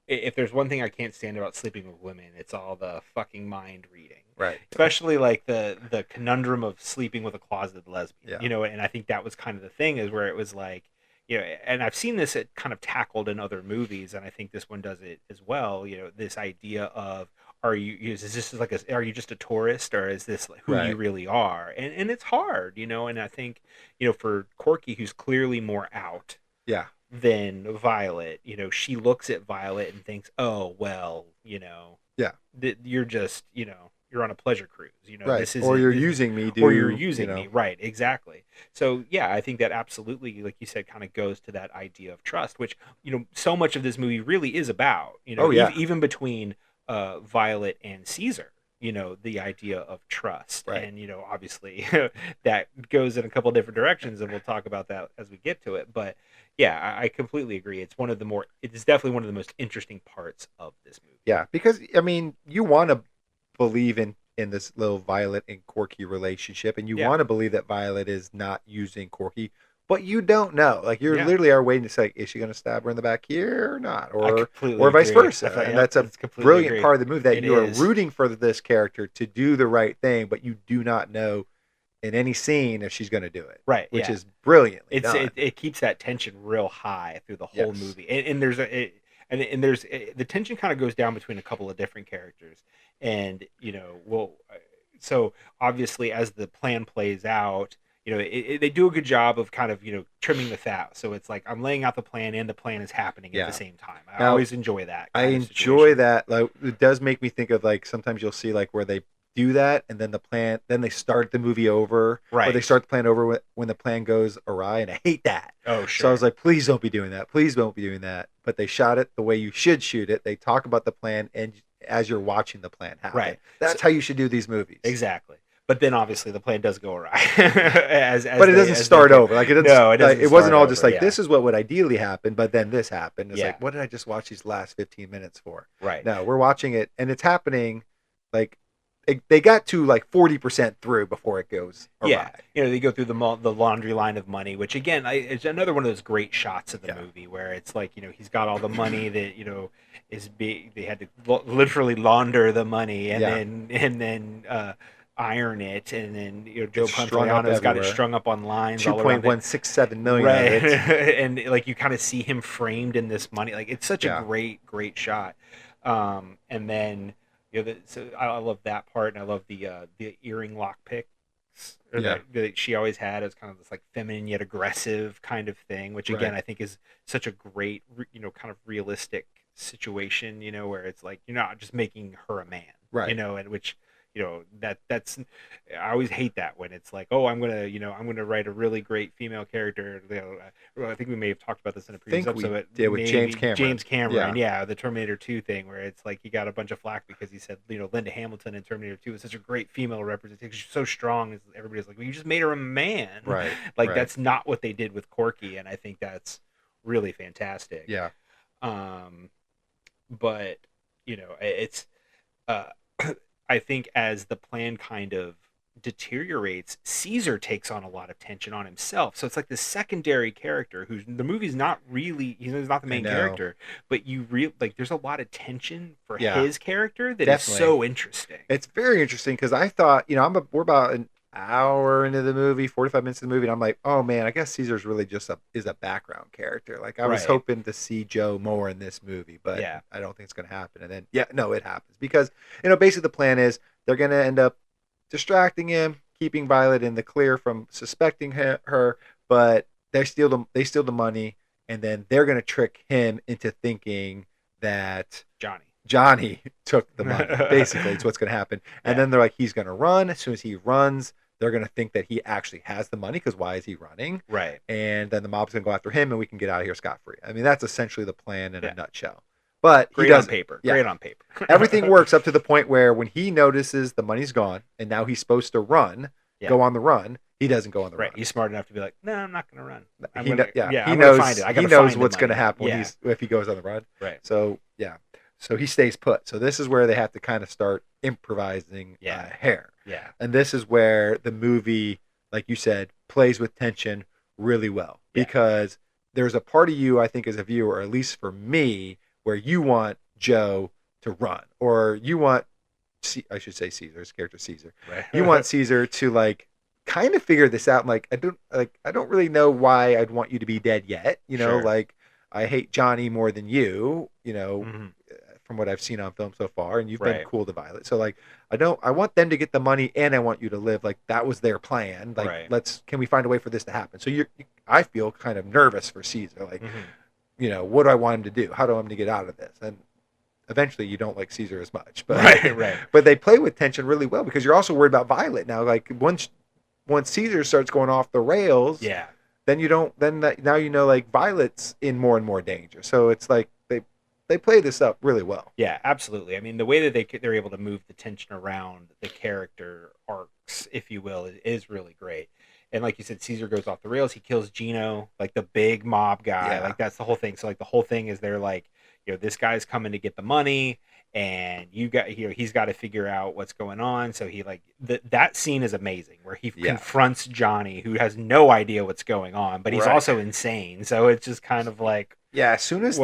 B: If there's one thing I can't stand about sleeping with women, it's all the fucking mind reading.
A: Right.
B: Especially like the conundrum of sleeping with a closeted lesbian.
A: Yeah.
B: You know, and I think that was kind of the thing, is where it was like, you know, and I've seen this kind of tackled in other movies, and I think this one does it as well. You know, this idea of, are you just a tourist, or is this who
A: Right.
B: you really are? And it's hard, you know, and I think, you know, for Corky, who's clearly more out
A: Yeah.
B: than Violet, you know, she looks at Violet and thinks, oh, well, you know,
A: Yeah.
B: you're just, you know, you're on a pleasure cruise, you know,
A: Right.
B: this is,
A: Or you're using me, dude.
B: or you're using
A: you know.
B: me, right? Exactly. So yeah, I think that absolutely, like you said, kind of goes to that idea of trust, which, you know, so much of this movie really is about, you know,
A: Oh, yeah.
B: even between Violet and Caesar. You know, the idea of trust.
A: Right.
B: And, you know, obviously that goes in a couple different directions, and we'll talk about that as we get to it. But yeah, I completely agree. It's definitely one of the most interesting parts of this movie.
A: Yeah, because I mean, you want to believe in this little Violet and Corky relationship, and you
B: Yeah.
A: want to believe that Violet is not using Corky, but you don't know. Like you
B: Yeah.
A: literally are waiting to say, is she going to stab her in the back here or not,
B: I
A: or
B: completely
A: vice
B: agree.
A: versa?
B: Yep,
A: And that's a
B: completely
A: brilliant
B: agree.
A: part of the movie, that
B: It
A: you are
B: is.
A: rooting for this character to do the right thing, but you do not know in any scene if she's going to do it.
B: Right,
A: which
B: yeah.
A: is brilliantly done.
B: It keeps that tension real high through the whole
A: Yes.
B: movie, and there's the tension kind of goes down between a couple of different characters, and you know, so obviously as the plan plays out, you know, they do a good job of kind of, you know, trimming the fat. So it's like I'm laying out the plan and the plan is happening
A: Yeah.
B: at the same time. I
A: Now,
B: always enjoy that.
A: I
B: kind of
A: enjoy
B: situation.
A: that. Like, it does make me think of, like, sometimes you'll see like where they do that, and then then they start the movie over, or
B: Right.
A: they start the plan over when the plan goes awry, and I hate that.
B: Oh, sure.
A: So I was like, please don't be doing that. Please don't be doing that. But they shot it the way you should shoot it. They talk about the plan, and as you're watching the plan happen,
B: Right.
A: That's how you should do these movies.
B: Exactly. But then obviously the plan does go awry. as
A: But it doesn't start over. Like it doesn't.
B: No, it doesn't
A: It wasn't
B: start
A: all just
B: over,
A: like, this is what would ideally happen, but then this happened. It's
B: Yeah.
A: like, what did I just watch these last 15 minutes for?
B: Right.
A: No, we're watching it, and it's happening. Like they got to like 40% through before it goes awry.
B: Yeah, you know, they go through the laundry line of money, which again, it's another one of those great shots of the
A: Yeah.
B: movie where it's like, you know, he's got all the money that, you know, they had to literally launder the money, and
A: Yeah.
B: then iron it, and then, you know, Joe
A: It's strung up
B: Pantoliano's got it
A: everywhere.
B: strong up on lines all around it.
A: 2.167 million
B: Right.
A: of it.
B: And like you kind of see him framed in this money. Like it's such
A: Yeah.
B: a great shot. And then, you know, so I love that part, and I love the earring lock picks
A: Yeah.
B: that she always had as kind of this like feminine yet aggressive kind of thing, which again
A: Right.
B: I think is such a great, you know, kind of realistic situation, you know, where it's like you're not just making her a man,
A: Right.
B: you know, and which, you know, that's I always hate that when it's like, oh, I'm gonna write a really great female character. You know, I think we may have talked about this in a previous
A: Think we
B: episode. but
A: did with James Cameron.
B: James Cameron, yeah, the Terminator 2 thing, where it's like he got a bunch of flack because he said, you know, Linda Hamilton in Terminator 2 is such a great female representation. She's so strong. Everybody's like, well, you just made her a man,
A: Right.
B: Like
A: right.
B: that's not what they did with Corky, and I think that's really fantastic.
A: Yeah.
B: But you know, it's I think as the plan kind of deteriorates, Caesar takes on a lot of tension on himself. So it's like the secondary character who's the movie's not really, he's not the main
A: know.
B: character, but like there's a lot of tension for
A: Yeah.
B: his character that
A: Definitely.
B: is so interesting.
A: It's very interesting because I thought, you know, we're about an hour into the movie, 45 minutes of the movie, and I'm like, oh man, I guess Caesar's really just is a background character. Like I was
B: Right.
A: hoping to see Joe more in this movie, but
B: Yeah.
A: I don't think it's going to happen. And then, yeah, no, it happens because, you know, basically the plan is they're going to end up distracting him, keeping Violet in the clear from suspecting her, but they steal the money, and then they're going to trick him into thinking that Johnny took the money. Basically, it's what's going to happen. And
B: Yeah.
A: then they're like, he's going to run. As soon as he runs, they're going to think that he actually has the money, because why is he running?
B: Right.
A: And then the mob's going to go after him, and we can get out of here scot-free. I mean, that's essentially the plan in
B: Yeah.
A: a nutshell. But he
B: Great on
A: does
B: paper.
A: Yeah.
B: Great on paper.
A: Everything works up to the point where when he notices the money's gone and now he's supposed to run,
B: Yeah.
A: go on the run, he doesn't go on the
B: Right.
A: run.
B: He's smart enough to be like, no, I'm not going to run. I'm
A: He
B: gonna,
A: kno- yeah, he
B: I'm
A: knows
B: gonna find it. I
A: he
B: gotta
A: knows
B: find the
A: what's going to
B: money.
A: happen
B: Yeah.
A: if he goes on the run.
B: Right.
A: So yeah, so he stays put. So this is where they have to kind of start improvising hair.
B: Yeah.
A: And this is where the movie, like you said, plays with tension really well because there's a part of you, I think, as a viewer, or at least for me, where you want Joe to run, or you want, I should say Caesar, his character Caesar.
B: Right.
A: You want Caesar to like kind of figure this out. Like I don't really know why I'd want you to be dead yet. You know,
B: Sure.
A: like I hate Johnny more than you. You know,
B: Mhm.
A: from what I've seen on film so far, and you've
B: Right.
A: been cool to Violet. So like I want them to get the money and I want you to live. Like that was their plan. Like
B: Right.
A: can we find a way for this to happen? So I feel kind of nervous for Caesar. Like,
B: Mhm.
A: you know, what do I want him to do? How do I want him to get out of this? And eventually you don't like Caesar as much. But
B: Right.
A: but they play with tension really well because you're also worried about Violet now. Like once Caesar starts going off the rails,
B: Yeah.
A: then you don't now you know like Violet's in more and more danger. So it's like they play this up really well.
B: Yeah, absolutely. I mean, the way that they're able to move the tension around the character arcs, if you will, is really great. And like you said, Caesar goes off the rails. He kills Gino, like the big mob guy.
A: Yeah.
B: Like that's the whole thing. So like the whole thing is they're like, you know, this guy's coming to get the money, and he's got to figure out what's going on. So he like that scene is amazing where he confronts Johnny, who has no idea what's going on, but he's also insane. So it's just kind of like.
A: Yeah, as soon as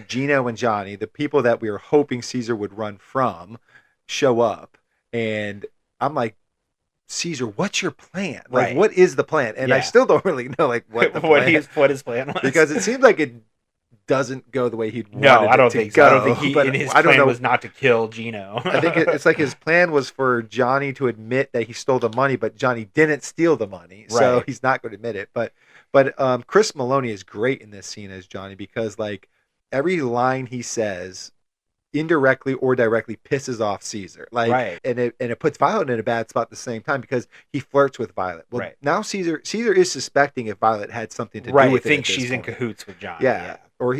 A: Gino and Johnny, the people that we were hoping Caesar would run from, show up, and I'm like, Caesar, what's your plan? Like, what is the plan? And I still don't really know like what the plan,
B: what his plan was,
A: because it seems like it doesn't go the way he'd wanted
B: I don't
A: it to
B: think
A: go.
B: So. I don't think his plan was not to kill Gino.
A: I think it's like his plan was for Johnny to admit that he stole the money, but Johnny didn't steal the money, so he's not going to admit it. But Chris Maloney is great in this scene as Johnny because like every line he says indirectly or directly pisses off Caesar. Like and it puts Violet in a bad spot at the same time because he flirts with Violet. Well, now Caesar is suspecting if Violet had something to do with it.
B: Thinks she's in cahoots with Johnny.
A: Yeah. Or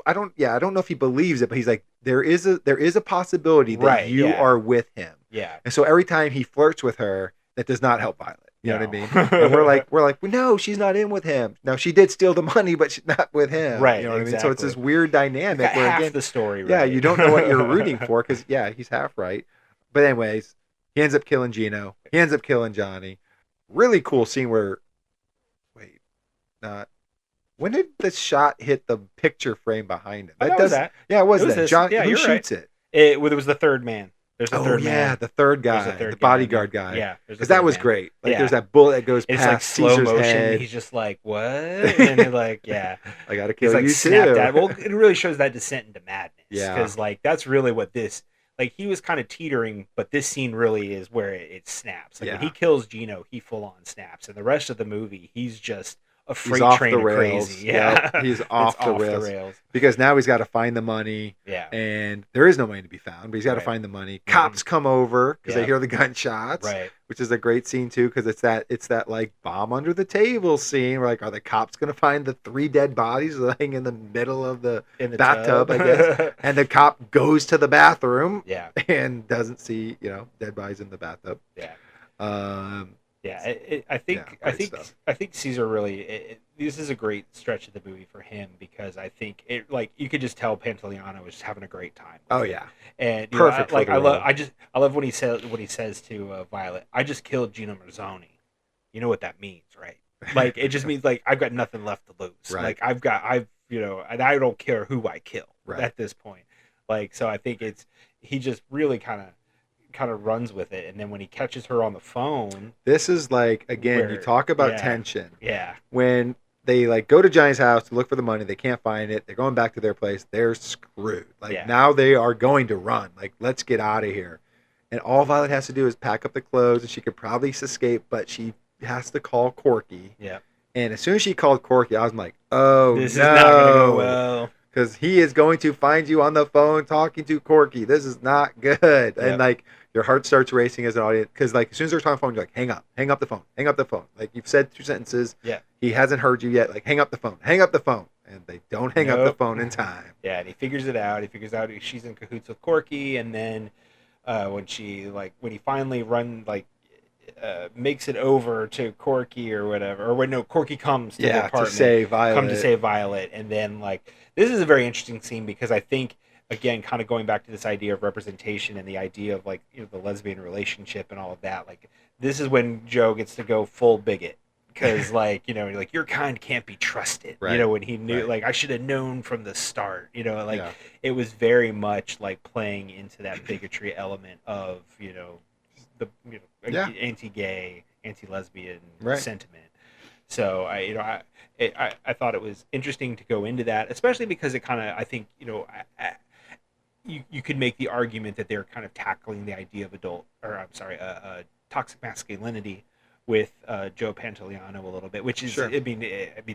A: I don't know if he believes it, but he's like there is a possibility that you are with him.
B: Yeah.
A: And so every time he flirts with her, that does not help Violet. You know what I mean? And we're like, well, no, she's not in with him. Now she did steal the money, but she's not with him.
B: Right.
A: You know what I mean? So it's this weird dynamic where
B: half
A: again,
B: the story.
A: Yeah, you don't know what you're rooting for because he's half right. But anyways, he ends up killing Gino. He ends up killing Johnny. Really cool scene where, when did the shot hit the picture frame behind him?
B: That was that.
A: Yeah, it was that. John, who shoots it?
B: It was the third man. There's the third man.
A: The third guy, the bodyguard guy.
B: Yeah,
A: because that was great. Like there's that bullet that goes past
B: like slow
A: Caesar's
B: motion.
A: head.
B: He's just like, what? And they're like, I
A: gotta kill you too.
B: Well, it really shows that descent into madness.
A: Yeah,
B: because like that's really what this. Like he was kind of teetering, but this scene really is where it snaps. Like when he kills Gino, he full on snaps, and the rest of the movie, he's just a freight train of crazy. Yeah,
A: he's off the rails because now he's got to find the money.
B: Yeah,
A: and there is no money to be found, but he's got to find the money. Cops come over because they hear the gunshots.
B: Right,
A: which is a great scene too because it's that like bomb under the table scene. Where, like, are the cops gonna find the 3 dead bodies laying in the middle of the bathtub? I guess. And the cop goes to the bathroom.
B: Yeah,
A: and doesn't see dead bodies in the bathtub.
B: Yeah. I think Caesar really. This is a great stretch of the movie for him because I think it like you could just tell Pantoliano was just having a great time.
A: Oh yeah,
B: and
A: perfect.
B: I love when he says to Violet, "I just killed Gino Marzoni." You know what that means, right? Like it just means like I've got nothing left to lose.
A: Right.
B: Like and I don't care who I kill at this point. Like so, I think he just really kind of runs with it, and then when he catches her on the phone,
A: this is like again, you talk about tension.
B: Yeah,
A: when they like go to Johnny's house to look for the money, they can't find it. They're going back to their place. They're screwed. Like now they are going to run. Like let's get out of here. And all Violet has to do is pack up the clothes, and she could probably escape, but she has to call Corky.
B: Yeah. And
A: as soon as she called Corky, I was like, oh,
B: this is not going to go well.
A: Because he is going to find you on the phone talking to Corky. This is not good. Yep. And like your heart starts racing as an audience. Because like as soon as they're talking on the phone, you're like, hang up the phone. Like you've said 2 sentences.
B: Yeah.
A: He hasn't heard you yet. Like hang up the phone. and they don't hang up the
B: Nope.
A: phone in time.
B: Yeah, and he figures it out. He figures out she's in cahoots with Corky, and then when he finally makes it over to Corky or whatever, or when no Corky comes to the apartment,
A: to save Violet.
B: come to save Violet, and then this is a very interesting scene because I think again, kind of going back to this idea of representation and the idea of the lesbian relationship and all of that, this is when Joe gets to go full bigot. Because your kind can't be trusted.
A: Right.
B: When he knew, I should have known from the start.
A: Yeah.
B: It was very much playing into that bigotry element of the anti-gay, anti-lesbian sentiment. So I thought it was interesting to go into that, especially because it kind of, I think you could make the argument that they're kind of tackling the idea of toxic masculinity with Joe Pantoliano a little bit, which is,
A: sure.
B: I mean,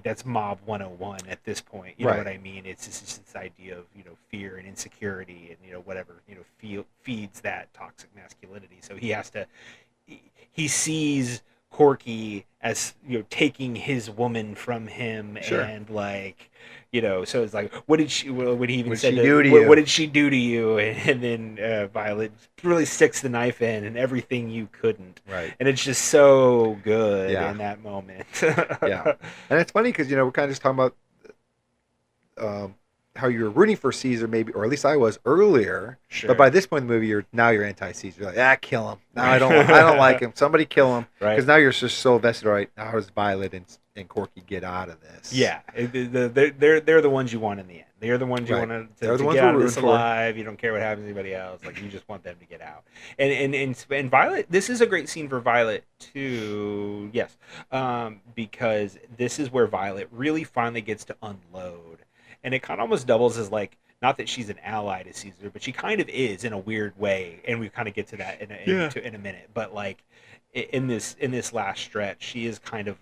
B: that's Mob 101 at this point. You know what I mean? It's just this idea of, fear and insecurity and, whatever, feeds that toxic masculinity. So he sees Corky as, taking his woman from him.
A: Sure.
B: And so it's what did she
A: do to you?
B: What did she do to you? And then Violet really sticks the knife in and everything you couldn't.
A: Right.
B: And it's just so good in that moment.
A: Yeah. And it's funny because, we're kind of just talking about how you're rooting for Caesar maybe, or at least I was earlier.
B: Sure.
A: But by this point in the movie, you're anti-Caesar. You're like, kill him. No, I don't like him. Somebody kill him.
B: Right.
A: Because now you're just so vested. All right, how does Violet and Corky get out of this?
B: Yeah, they're the ones you want in the end. They're the ones you want to get out of this alive. You don't care what happens to anybody else. You just want them to get out. And Violet, this is a great scene for Violet too. Yes, because this is where Violet really finally gets to unload, and it kind of almost doubles as not that she's an ally to Caesar, but she kind of is in a weird way, and we kind of get to that in a minute. But in this last stretch, she is kind of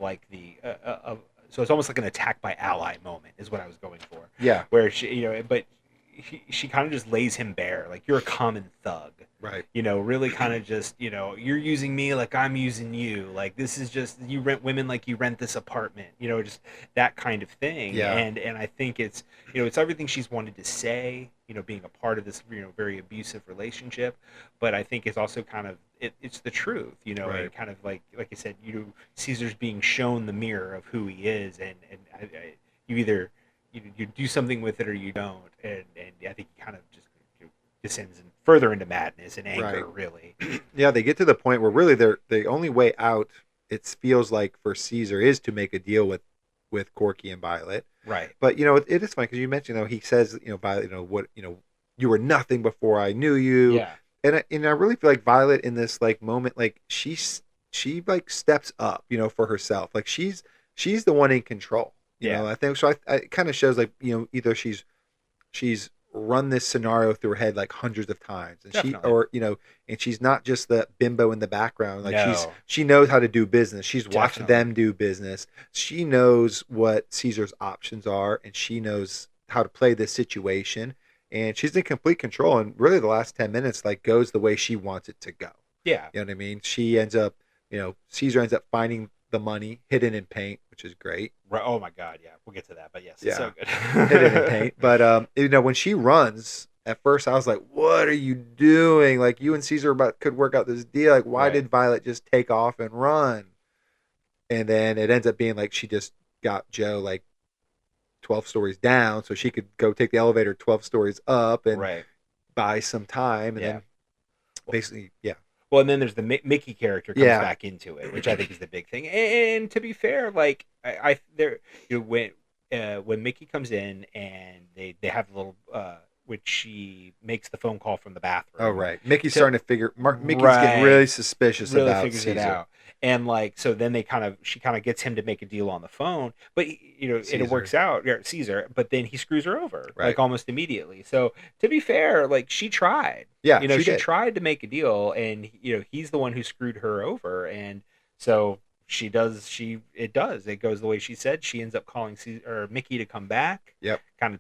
B: so it's almost like an attack by ally moment is what I was going for.
A: Yeah.
B: Where she kind of just lays him bare, you're a common thug.
A: Right.
B: Really kind of just, you're using me like I'm using you. This is just, you rent women like you rent this apartment. Just that kind of thing.
A: Yeah.
B: And I think it's, it's everything she's wanted to say, being a part of this, very abusive relationship. But I think it's also kind of, it's the truth,
A: Right.
B: and kind of like I said, Caesar's being shown the mirror of who he is. And you either, you do something with it or you don't. And I think he kind of just descends further into madness and anger, really.
A: Yeah, they get to the point where really the only way out, it feels like, for Caesar is to make a deal with Corky and Violet.
B: Right.
A: But it is funny because you mentioned, he says, Violet, you were nothing before I knew you.
B: Yeah.
A: And I really feel like Violet in this moment, she steps up, for herself. She's the one in control. You know, I think so. It kind of shows either she's run this scenario through her head hundreds of times, and and she's not just the bimbo in the background. She knows how to do business. She's watched them do business. She knows what Caesar's options are, and she knows how to play this situation. And she's in complete control. And really, the last 10 minutes goes the way she wants it to go.
B: Yeah,
A: you know what I mean. She ends up, Caesar ends up finding the money hidden in paint, which is great.
B: Right. Oh my God, yeah. We'll get to that, but yes, it's so good.
A: Hidden in paint. But when she runs, at first I was like, "What are you doing? You and Caesar could work out this deal. Why did Violet just take off and run?" And then it ends up being she just got Joe 12 stories down, so she could go take the elevator 12 stories up and buy some time, and then basically,
B: Well, and then there's the Mickey character comes back into it, which I think is the big thing. And to be fair, when Mickey comes in and they have a little which she makes the phone call from the bathroom.
A: Oh right, Mickey's starting to figure. Mickey's getting really suspicious about
B: figures
A: Caesar.
B: It out. And so then she kind of gets him to make a deal on the phone, but and it works out, Caesar. But then he screws her over almost immediately. So to be fair, she tried.
A: Yeah,
B: she tried to make a deal, and he's the one who screwed her over, and so it does. It goes the way she said. She ends up calling Mickey to come back.
A: Yep.
B: Kind of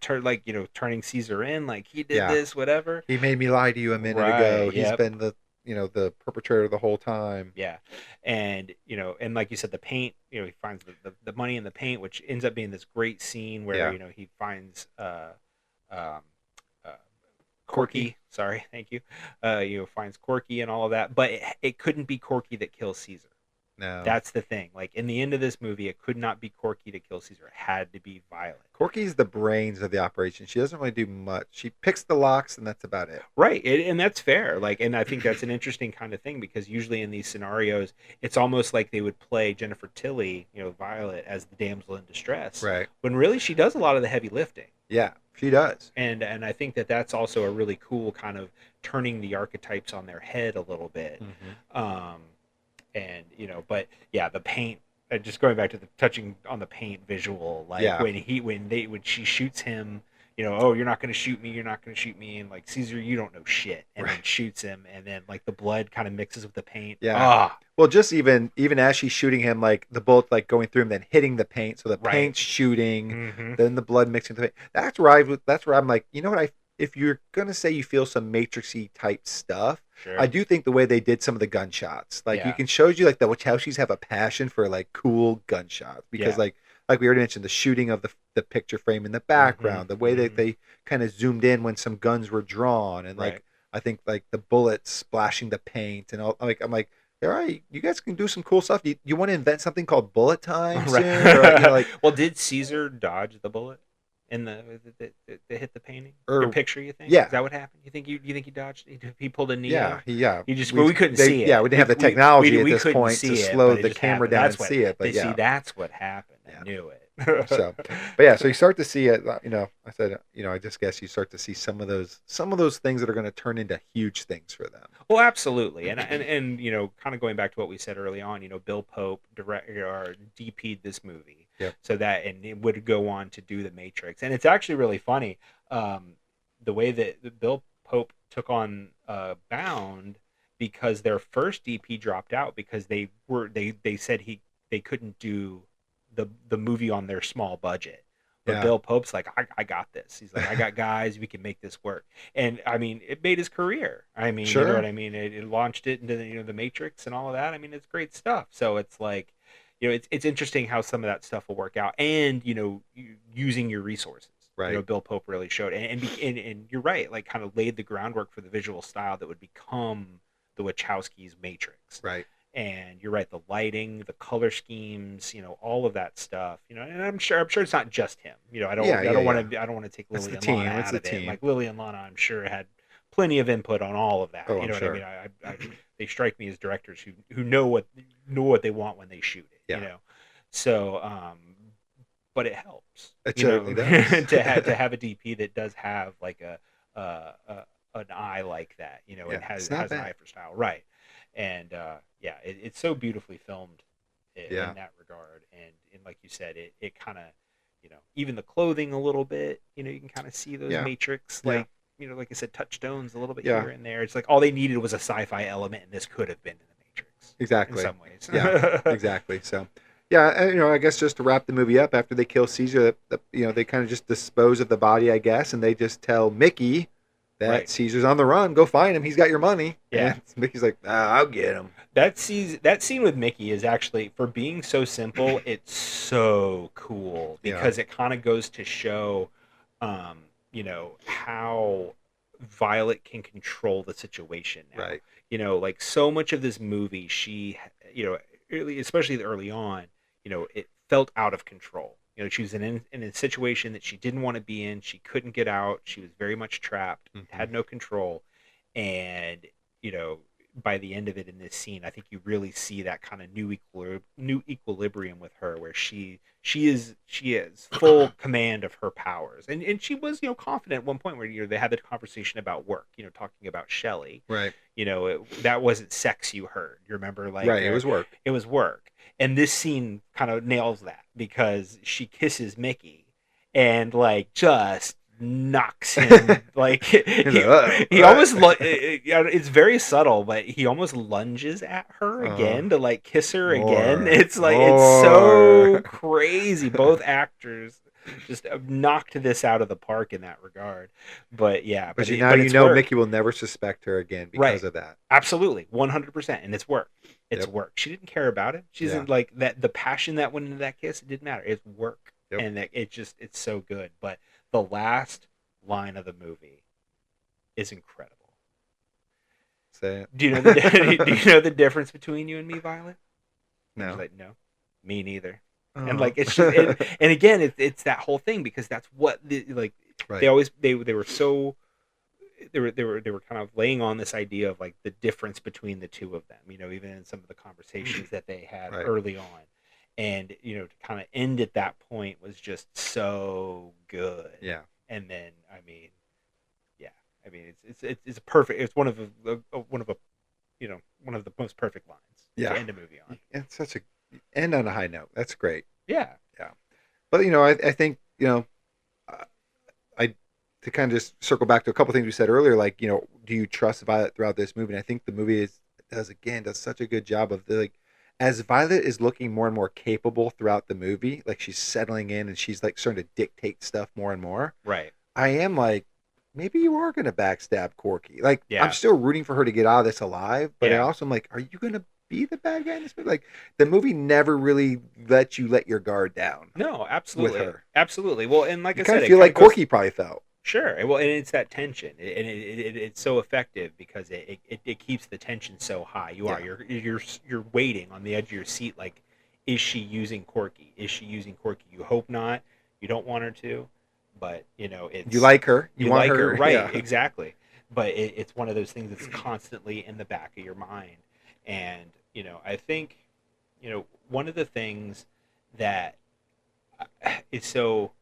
B: turning Caesar in, he did this, whatever.
A: He made me lie to you a minute ago. He's been the the perpetrator the whole time.
B: Yeah, and and like you said, the paint. He finds the money in the paint, which ends up being this great scene where
A: Yeah.
B: he finds um, uh,
A: Corky.
B: Corky. Sorry, thank you. Finds Corky and all of that, but it couldn't be Corky that kills Caesar.
A: No.
B: That's the thing. Like in the end of this movie, it could not be Corky to kill Caesar. It had to be Violet.
A: Corky's the brains of the operation. She doesn't really do much. She picks the locks, and that's about it.
B: Right, and that's fair. Like, and I think that's an interesting kind of thing because usually in these scenarios, it's almost like they would play Jennifer Tilly, Violet, as the damsel in distress.
A: Right.
B: When really she does a lot of the heavy lifting.
A: Yeah, she does.
B: And I think that's also a really cool kind of turning the archetypes on their head a little bit.
A: Mm-hmm.
B: And but yeah, the paint. Just going back to the touching on the paint visual, like when she shoots him, oh, you're not going to shoot me, and like, Caesar, you don't know shit, and then shoots him, and then like the blood kind of mixes with the paint.
A: Well, just even as she's shooting him, like the bullet like going through him, then hitting the paint, so the paint's shooting, then the blood mixing with the paint. That's where I'm like, if you're gonna say you feel some Matrixy type stuff,
B: sure.
A: I do think the way they did some of the gunshots, like you can show you like the Wachowskis have a passion for like cool gunshots because like we already mentioned, the shooting of the picture frame in the background, the way that they kind of zoomed in when some guns were drawn, and like I think like the bullets splashing the paint and all. I'm like, all right, you guys can do some cool stuff. You want to invent something called bullet time soon? Or,
B: well, did Caesar dodge the bullet in the hit the painting? Your picture, you think?
A: Yeah.
B: Is that what happened? You think he dodged? He pulled a neo?
A: Yeah.
B: He just we couldn't see it.
A: Yeah, we didn't have the technology at this point
B: to
A: slow the camera down and see it. But
B: see, that's what happened. I knew it.
A: So you start to see it. I said, I just guess you start to see some of those things that are going to turn into huge things for them.
B: Well, absolutely, and kind of going back to what we said early on, Bill Pope DP'd this movie, so that and it would go on to do The Matrix, and it's actually really funny, the way that Bill Pope took on Bound, because their first DP dropped out because they said they couldn't do the movie on their small budget. But Bill Pope's like, I got this. He's like, I got guys, we can make this work. And I mean, it made his career. I mean,
A: sure.
B: You know what I mean? It launched it into the Matrix and all of that. I mean, it's great stuff. So it's like, it's interesting how some of that stuff will work out, and using your resources.
A: Right.
B: Bill Pope really showed, and you're right, like kind of laid the groundwork for the visual style that would become the Wachowskis' Matrix.
A: Right.
B: And you're right, the lighting, the color schemes, all of that stuff, and I'm sure it's not just him. I don't want to take Lily and Lana out of it. Like Lily and Lana, I'm sure had plenty of input on all of that.
A: Oh,
B: what I mean? They strike me as directors who know what they want when they shoot it.
A: Yeah.
B: So but it helps.
A: It certainly does.
B: to have a DP that does have like an eye like that, and has an eye for style, right? And it's so beautifully filmed in that regard, and like you said, it kind of, even the clothing a little bit, you can kind of see those Matrix, like like I said, touchstones a little bit here and there. It's like all they needed was a sci-fi element, and this could have been in the Matrix.
A: Exactly.
B: In some ways.
A: Yeah. Exactly. So. Yeah, and, I guess just to wrap the movie up, after they kill Caesar, they kind of just dispose of the body, I guess, and they just tell Mickey that Caesar's on the run. Go find him. He's got your money.
B: Yeah.
A: And Mickey's like, I'll get him.
B: That scene with Mickey is actually, for being so simple, it's so cool because it kind of goes to show, how Violet can control the situation now.
A: Right.
B: Like so much of this movie, she, especially early on, it felt out of control. She was in a situation that she didn't want to be in. She couldn't get out. She was very much trapped, had no control. And, by the end of it in this scene, I think you really see that kind of new equilibrium with her, where she is full command of her powers. And she was, confident at one point where, they had the conversation about work, talking about Shelley.
A: Right.
B: That wasn't sex you heard. You remember? Like,
A: right, it was work.
B: It was work. And this scene kind of nails that, because she kisses Mickey and like just knocks him like he almost it's very subtle, but he almost lunges at her again to like kiss her again. It's like it's so crazy. Both actors just knocked this out of the park in that regard. But yeah,
A: But
B: but it's worked.
A: Mickey will never suspect her again because
B: Right.
A: of that.
B: Absolutely, 100%, and it's work. It's
A: Yep.
B: work. She didn't care about it. She doesn't like that. The passion that went into that kiss, it didn't matter. It's work,
A: Yep.
B: and it's so good. But the last line of the movie is incredible.
A: Say it.
B: Do you know the difference between you and me, Violet? And
A: No.
B: she's like, no, me neither.
A: Oh.
B: And like it's just, and again, it's that whole thing because that's what like
A: Right.
B: they always they were so. They were kind of laying on this idea of like the difference between the two of them, even in some of the conversations that they had
A: Right.
B: early on, and to kind of end at that point was just so good.
A: Yeah.
B: And then it's perfect. It's one of the one of the most perfect lines
A: Yeah.
B: to end a movie on.
A: It's such a end on a high note. That's great.
B: Yeah.
A: But I think I to kind of just circle back to a couple things we said earlier, like do you trust Violet throughout this movie? And I think the movie does such a good job of as Violet is looking more and more capable throughout the movie, like she's settling in and she's like starting to dictate stuff more and more.
B: Right.
A: I am like, maybe you are gonna backstab Corky. Like
B: Yeah.
A: I'm still rooting for her to get out of this alive, but I
B: Yeah.
A: also am like, are you gonna be the bad guy in this movie? Like the movie never really lets you let your guard down.
B: No, absolutely.
A: With her.
B: Absolutely. Well, and like
A: You
B: I
A: kind
B: said,
A: of feel
B: it
A: like
B: kinda goes-
A: Corky probably felt.
B: Sure. Well, and it's that tension, and it's so effective because it keeps the tension so high. You're waiting on the edge of your seat, like, is she using Corky? Is she using Corky? You hope not. You don't want her to, but it's
A: You like her.
B: you
A: want
B: like her, right?
A: Yeah.
B: Exactly. But it's one of those things that's constantly in the back of your mind, and I think one of the things that is so.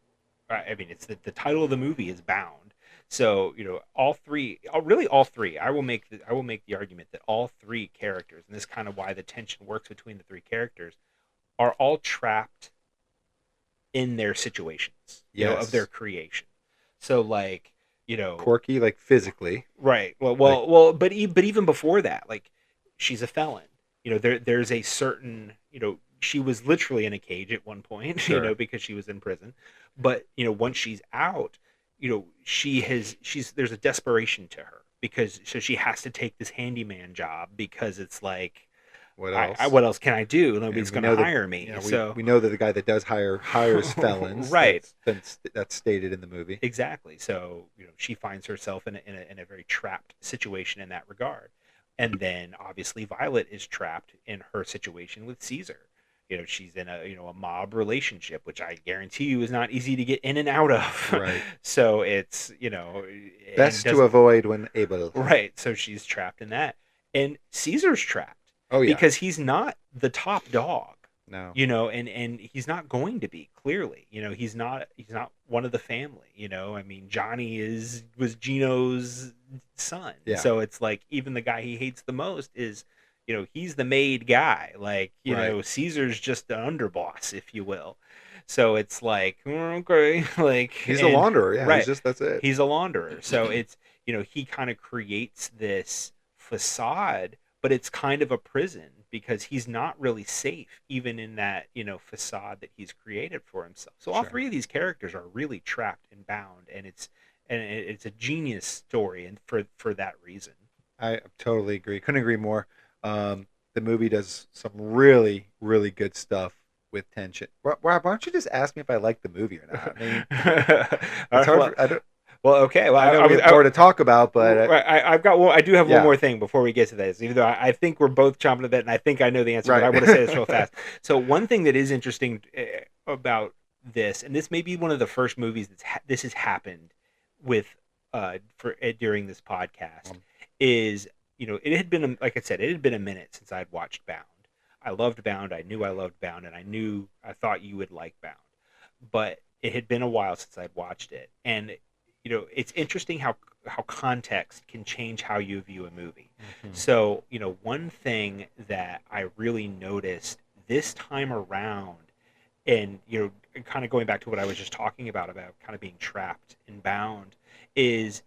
B: I mean, it's the title of the movie is Bound. So all three. I will make the argument that all three characters, and this is kind of why the tension works between the three characters, are all trapped in their situations,
A: Yes.
B: of their creation. So like
A: Corky, like physically.
B: right. Well, but even before that, like she's a felon. There's a certain she was literally in a cage at one point,
A: Sure.
B: because she was in prison. But once she's out, there's a desperation to her because she has to take this handyman job because it's like,
A: What else?
B: what else can I do? Nobody's
A: And we
B: going to
A: know that-
B: hire me.
A: Yeah,
B: So
A: we know that the guy that does hires felons.
B: Right.
A: That's stated in the movie.
B: exactly. So she finds herself in a very trapped situation in that regard. And then obviously Violet is trapped in her situation with Caesar. She's in a mob relationship, which I guarantee you is not easy to get in and out of.
A: Right.
B: So it's
A: Best to avoid when able.
B: right. So she's trapped in that, and Caesar's trapped
A: Oh yeah.
B: because he's not the top dog.
A: No.
B: And he's not going to be, clearly. He's not one of the family. I mean, Johnny was Gino's son.
A: Yeah.
B: So it's like even the guy he hates the most is, he's the made guy. Like,
A: Right.
B: Caesar's just the underboss, if you will. So it's like, okay, like
A: He's a launderer. Yeah.
B: right.
A: That's it.
B: He's a launderer. So it's, he kind of creates this facade, but it's kind of a prison because he's not really safe even in that, facade that he's created for himself. So all
A: Sure.
B: three of these characters are really trapped and bound, and it's a genius story, and for that reason.
A: I totally agree. Couldn't agree more. The movie does some really, really good stuff with tension. Why don't you just ask me if I like the movie or not? I mean, it's hard.
B: Okay. Well,
A: I know we have more to talk about, but
B: I've got one. I do have
A: Yeah.
B: one more thing before we get to this. Even though I think we're both chomping at the bit, and I think I know the answer, but
A: Right.
B: I want to say this real fast. So one thing that is interesting about this, and this may be one of the first movies this has happened with during this podcast, is it had been, like I said, it had been a minute since I'd watched Bound. I loved Bound. I knew I loved Bound, and I thought you would like Bound, but it had been a while since I'd watched it, and it's interesting how context can change how you view a movie.
A: Mhm.
B: So, one thing that I really noticed this time around, and, kind of going back to what I was just talking about kind of being trapped and bound, is,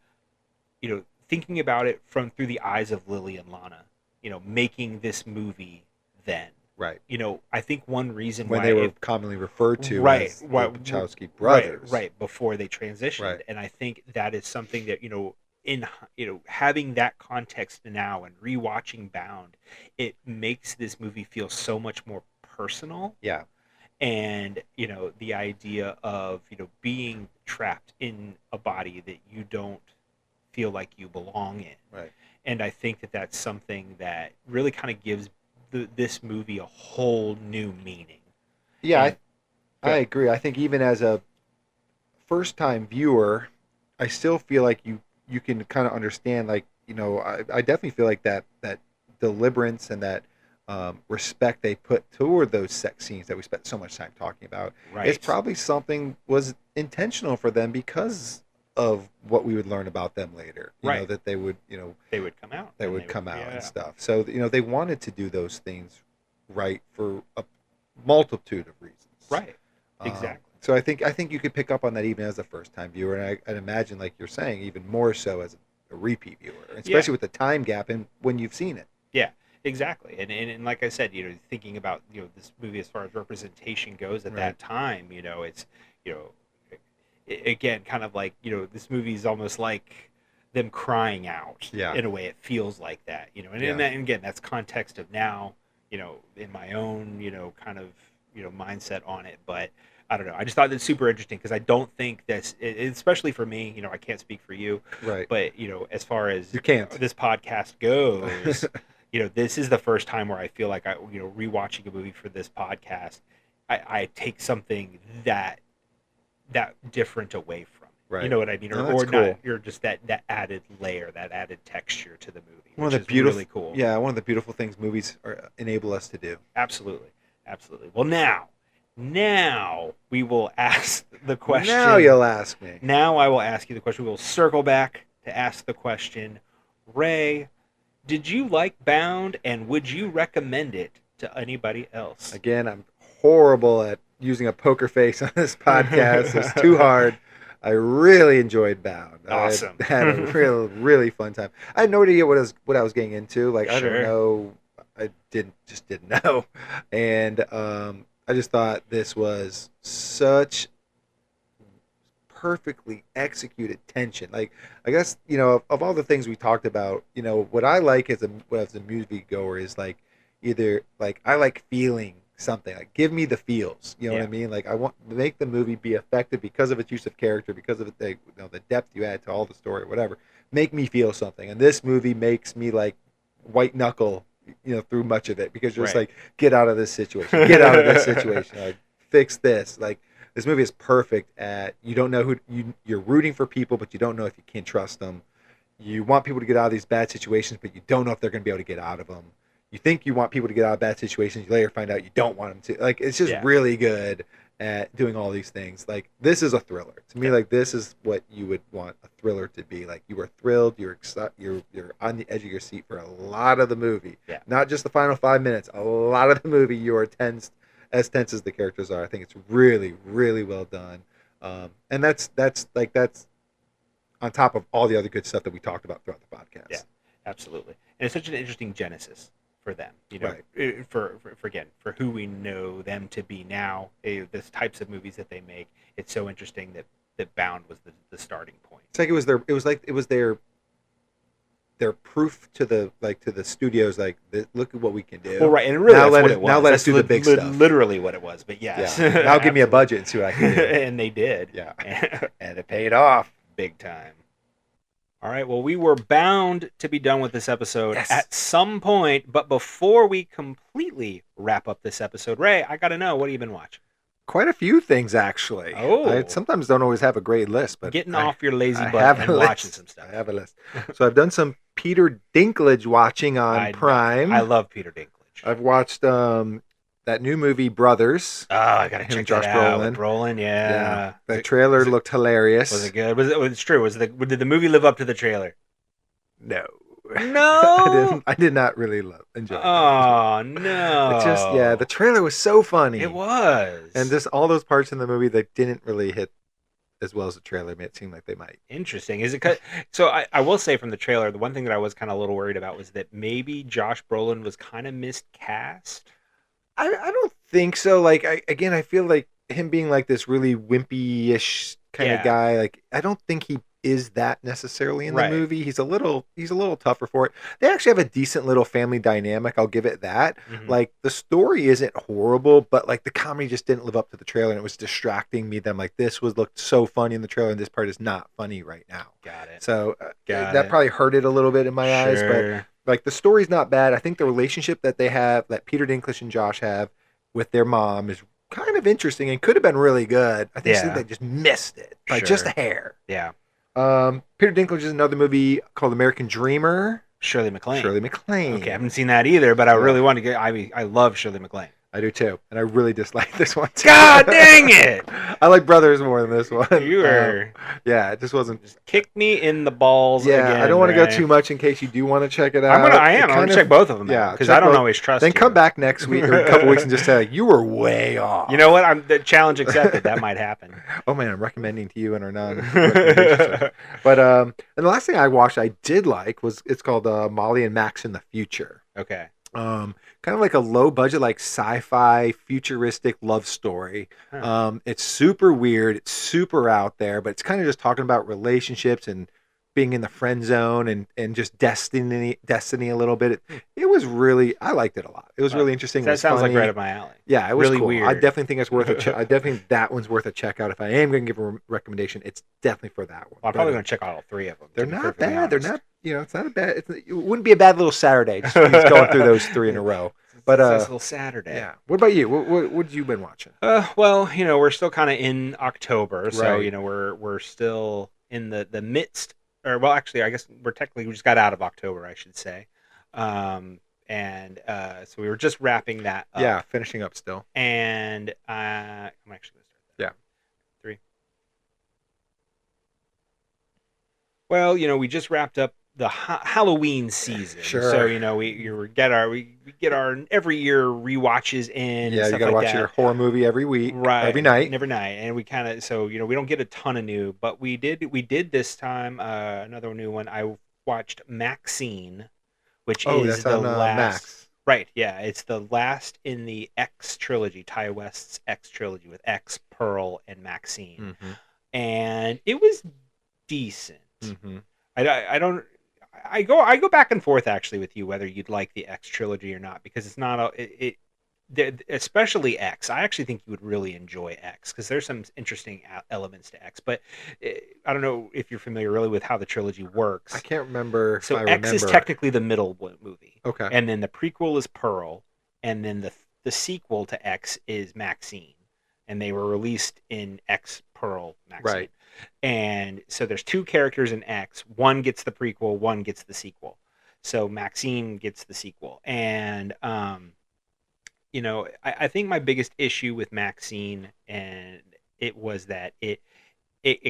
B: thinking about it through the eyes of Lily and Lana, making this movie then.
A: Right.
B: I think one reason
A: When
B: why
A: they were commonly referred to
B: right,
A: as the
B: right,
A: Wachowski
B: right,
A: brothers.
B: right before they transitioned,
A: Right.
B: and I think that is something that in having that context now and rewatching Bound, it makes this movie feel so much more personal.
A: Yeah.
B: And the idea of being trapped in a body that you don't feel like you belong in.
A: Right.
B: And I think that that's something that really kind of gives this movie a whole new meaning.
A: Yeah,
B: And,
A: I agree. I think even as a first time viewer, I still feel like you can kind of understand, like, I definitely feel like that deliberance and that respect they put toward those sex scenes that we spent so much time talking about.
B: right.
A: It's probably something was intentional for them because of what we would learn about them later.
B: Right.
A: That they would,
B: they would come out.
A: they would come out and stuff. So, they wanted to do those things right for a multitude of reasons.
B: Right.
A: Um,
B: Exactly.
A: So I think you could pick up on that even as a first time viewer, and I'd imagine, like you're saying, even more so as a repeat viewer, especially with the time gap and when you've seen it.
B: Yeah, exactly. And like I said, thinking about this movie as far as representation goes at that time, it's again kind of like this movie is almost like them crying out.
A: Yeah.
B: In a way, it feels like that. And again, that's context of now. In my own kind of mindset on it, but I don't know. I just thought that's super interesting because I don't think that's, especially for me. I can't speak for you,
A: Right?
B: But as far as
A: You can't.
B: This podcast goes, this is the first time where I feel like I, rewatching a movie for this podcast, I take something that different away from it.
A: Right.
B: You know what I mean?
A: No,
B: Or
A: that's cool.
B: not, or just that added layer, that added texture to the movie.
A: One of
B: which
A: the
B: is
A: beautiful,
B: really cool.
A: Yeah, one of the beautiful things movies enable us to do.
B: Absolutely. Well, now we will ask the question.
A: Now you'll ask me.
B: Now I will ask you the question. We will circle back to ask the question. Ray, did you like Bound, and would you recommend it to anybody else?
A: Again, I'm horrible at using a poker face on this podcast. It's too hard. I really enjoyed Bound.
B: Awesome.
A: I had a really fun time. I had no idea what I was getting into. Like, I don't know. I didn't know. And I just thought this was such perfectly executed tension. Like, I guess, of all the things we talked about, what I like as a movie goer is like, either like I like feeling something, like give me the feels, what I mean? Like, I want to make the movie be effective because of its use of character, because of the depth you add to all the story, whatever. Make me feel something. And this movie makes me like white knuckle, through much of it, because you're just like, get out of this situation, like, fix this. Like, this movie is perfect at, you don't know who you're rooting for people, but you don't know if you can trust them. You want people to get out of these bad situations, but you don't know if they're going to be able to get out of them. You think you want people to get out of bad situations, you later find out you don't want them to. Like, it's just really good at doing all these things. Like, this is a thriller to me. Like, this is what you would want a thriller to be. Like, you are thrilled, you're excited, you're on the edge of your seat for a lot of the movie. Not just the final 5 minutes. A lot of the movie, you are tense as the characters are. I think it's really well done. And that's on top of all the other good stuff that we talked about throughout the podcast.
B: Yeah, absolutely. And it's such an interesting genesis for them,
A: Right.
B: for again, for who we know them to be now, the types of movies that they make. It's so interesting that Bound was the starting point.
A: It's like it was their proof to the studios, like, look at what we can do.
B: Well, right, and really
A: now
B: that's what it was.
A: Now let
B: That's
A: us do the big stuff.
B: Literally what it was, but yes.
A: Yeah. Now give me a budget and see what I can do.
B: And they did.
A: Yeah. And it paid off
B: big time. All right, well, we were bound to be done with this episode at some point, but before we completely wrap up this episode, Ray, I got to know, what have you been watching?
A: Quite a few things, actually.
B: Oh.
A: I sometimes don't always have a great list, but
B: Getting off your lazy butt and watching some stuff.
A: I have a list. So I've done some Peter Dinklage watching on Prime.
B: I love Peter Dinklage.
A: I've watched that new movie, Brothers.
B: Oh, I got to check
A: Josh
B: that out.
A: Brolin.
B: With Brolin, yeah.
A: The trailer looked hilarious.
B: Was it good? It's true. Did the movie live up to the trailer?
A: No.
B: No?
A: I did not really enjoy it.
B: Oh, no.
A: It just, the trailer was so funny.
B: It was.
A: And just all those parts in the movie that didn't really hit as well as the trailer made it seem like they might.
B: Interesting. Is it? So I will say from the trailer, the one thing that I was kind of a little worried about was that maybe Josh Brolin was kind of miscast.
A: I don't think so. Like I feel like him being like this really wimpy-ish kind of
B: Yeah.
A: guy. Like I don't think he is that necessarily in the
B: Right.
A: movie. He's a little tougher for it. They actually have a decent little family dynamic. I'll give it that.
B: Mhm.
A: Like the story isn't horrible, but like the comedy just didn't live up to the trailer, and it was distracting me. That I'm like, this was looked so funny in the trailer, and this part is not funny right now.
B: Got it.
A: So
B: Got
A: that
B: it.
A: probably hurt it a little bit in my eyes, but
B: Sure.
A: like the story's not bad. I think the relationship that they have, that Peter Dinklage and Josh have with their mom, is kind of interesting and could have been really good. I think
B: Yeah.
A: they just missed it by just a
B: Sure.
A: hair.
B: Yeah.
A: Peter Dinklage is another movie called American Dreamer.
B: Shirley MacLaine.
A: Shirley MacLaine.
B: Okay, I haven't seen that either, but I
A: Yeah.
B: really want to get. I love Shirley MacLaine.
A: I do too, and I really dislike this one too.
B: God dang it!
A: I like Brothers more than this one.
B: You are
A: yeah, it just wasn't.
B: just kick me in the balls.
A: Yeah,
B: again,
A: I don't want to go
B: Ray.
A: too much in case you do want to check it out.
B: I am.
A: It
B: I'm
A: kind
B: gonna
A: of-
B: check both of them.
A: yeah,
B: because
A: check
B: I don't
A: both.
B: always trust.
A: Then
B: you.
A: come back next week or a couple weeks and just say like, you were way off.
B: You know what? I'm the challenge accepted. That might happen.
A: Oh man, I'm recommending to you and our non. But and the last thing I watched I did like was it's called Molly and Max in the Future.
B: Okay.
A: Kind of like a low budget, like sci-fi futuristic love story.
B: Huh.
A: It's super weird, it's super out there, but it's kind of just talking about relationships and being in the friend zone and just destiny a little bit. It was really, I liked it a lot. It was really interesting. It
B: That
A: was
B: sounds like
A: funny.
B: right up my alley.
A: Yeah, it was
B: really
A: cool.
B: weird.
A: I definitely think it's worth a check. I definitely think that one's worth a check out. If I am going to give a recommendation, it's definitely for that one.
B: Well, I'm probably going to check out all three of them.
A: They're
B: to be
A: not
B: perfectly
A: bad. They're
B: honest.
A: not. It's not a bad. It wouldn't be a bad little Saturday just going through those three in a row. But
B: It's a nice little Saturday.
A: yeah. What about you? What have you been watching?
B: Well, we're still kind of in October, so
A: Right.
B: we're still in the midst. Or well, actually, I guess we just got out of October, I should say. And so we were just wrapping that up.
A: Yeah, finishing up still.
B: And I'm actually going to start that.
A: Yeah.
B: 3. Well, we just wrapped up the Halloween season.
A: Sure.
B: So, we get our every year rewatches in.
A: Yeah,
B: and
A: you
B: stuff
A: got to
B: like
A: watch
B: that.
A: your horror movie every week,
B: Right.
A: every night.
B: Every night. And we kind of, so, we don't get a ton of new, but we did this time, another new one. I watched Maxine, which
A: Oh,
B: is
A: that's on
B: the last.
A: Max.
B: Right, yeah, it's the last in the X trilogy, Ty West's X trilogy with X, Pearl, and Maxine, and it was decent.
A: Mm-hmm.
B: I go back and forth actually with you whether you'd like the X trilogy or not, because it's not especially X. I actually think you would really enjoy X because there's some interesting elements to X, but I don't know if you're familiar really with how the trilogy works.
A: I can't remember.
B: So
A: if I
B: X is
A: remember.
B: technically the middle movie.
A: Okay.
B: And then the prequel is Pearl, and then the sequel to X is Maxine, and they were released in X Pearl Maxine.
A: Right.
B: And so there's two characters in X. One gets the prequel, one gets the sequel. So Maxine gets the sequel, and I think my biggest issue with Maxine and it was that it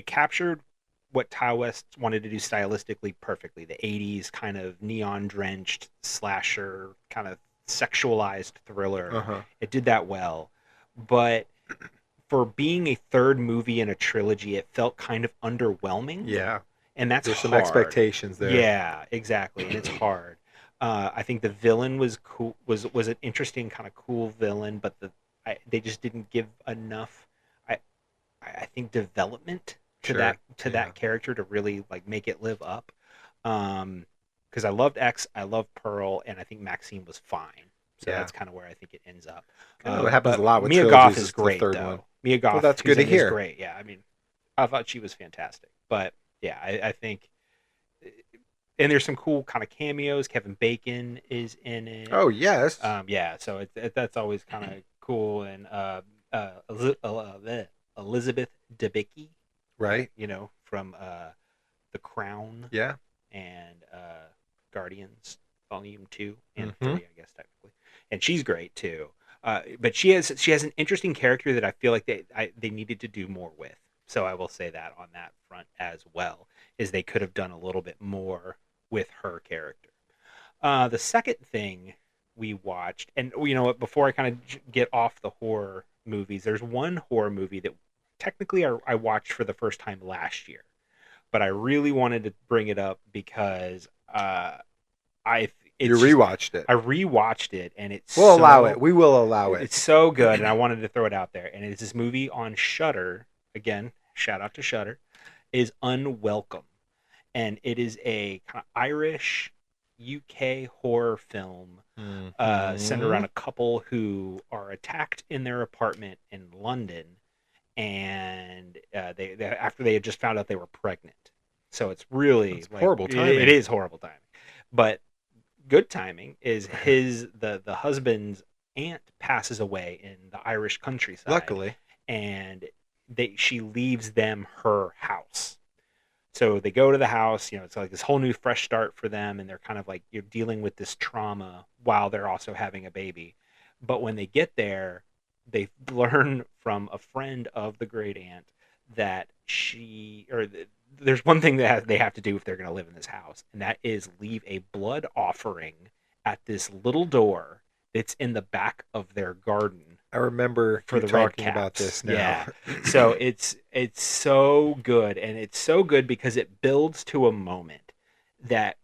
B: captured what Ty West wanted to do stylistically perfectly. The 80s kind of neon drenched slasher kind of sexualized thriller.
A: Uh-huh.
B: It did that well. But for being a third movie in a trilogy, it felt kind of underwhelming.
A: Yeah.
B: And that's
A: There's some
B: hard.
A: expectations there.
B: Yeah, exactly. And it's hard. I think the villain was cool. Was an interesting kind of cool villain, but they just didn't give enough. I think development to
A: Sure.
B: that character to really like make it live up. Because I loved X, I loved Pearl, and I think Maxine was fine. So
A: Yeah.
B: that's kind of where I think it ends up.
A: Kinda what happens
B: but
A: a lot with
B: Mia
A: trilogies
B: Goth
A: is
B: is
A: the
B: great
A: third
B: though.
A: one.
B: Mia Goth,
A: that's good
B: who's
A: to
B: in, is
A: hear.
B: great. Yeah, I mean, I thought she was fantastic. But yeah, I think. And there's some cool kind of cameos. Kevin Bacon is in it.
A: Oh yes.
B: Yeah. So that's always kind of cool. And Elizabeth Debicki,
A: right.
B: from The Crown
A: Yeah.
B: and Guardians Volume 2 and
A: Mhm.
B: 3, I guess technically. And she's great too. But she has an interesting character that I feel like they needed to do more with. So I will say that on that front as well, is they could have done a little bit more with her character. The second thing we watched, and before I kind of get off the horror movies, there's one horror movie that technically I watched for the first time last year, but I really wanted to bring it up because
A: You rewatched it.
B: I rewatched it, and
A: We'll allow it. We will allow it.
B: It's so good, and I wanted to throw it out there. And it's this movie on Shudder. Again, shout out to Shudder. Is Unwelcome, and it is a kind of Irish UK horror film centered around a couple who are attacked in their apartment in London, and they after they had just found out they were pregnant. So it's really
A: horrible timing.
B: It is horrible timing, but good timing is the husband's aunt passes away in the Irish countryside.
A: Luckily,
B: and she leaves them her house. So they go to the house, it's like this whole new fresh start for them, and they're kind of like you're dealing with this trauma while they're also having a baby. But when they get there, they learn from a friend of the great aunt that there's one thing that they have to do if they're going to live in this house, and that is leave a blood offering at this little door that's in the back of their garden.
A: I remember
B: for the
A: talking about this now.
B: Yeah. So it's so good, and it's so good because it builds to a moment that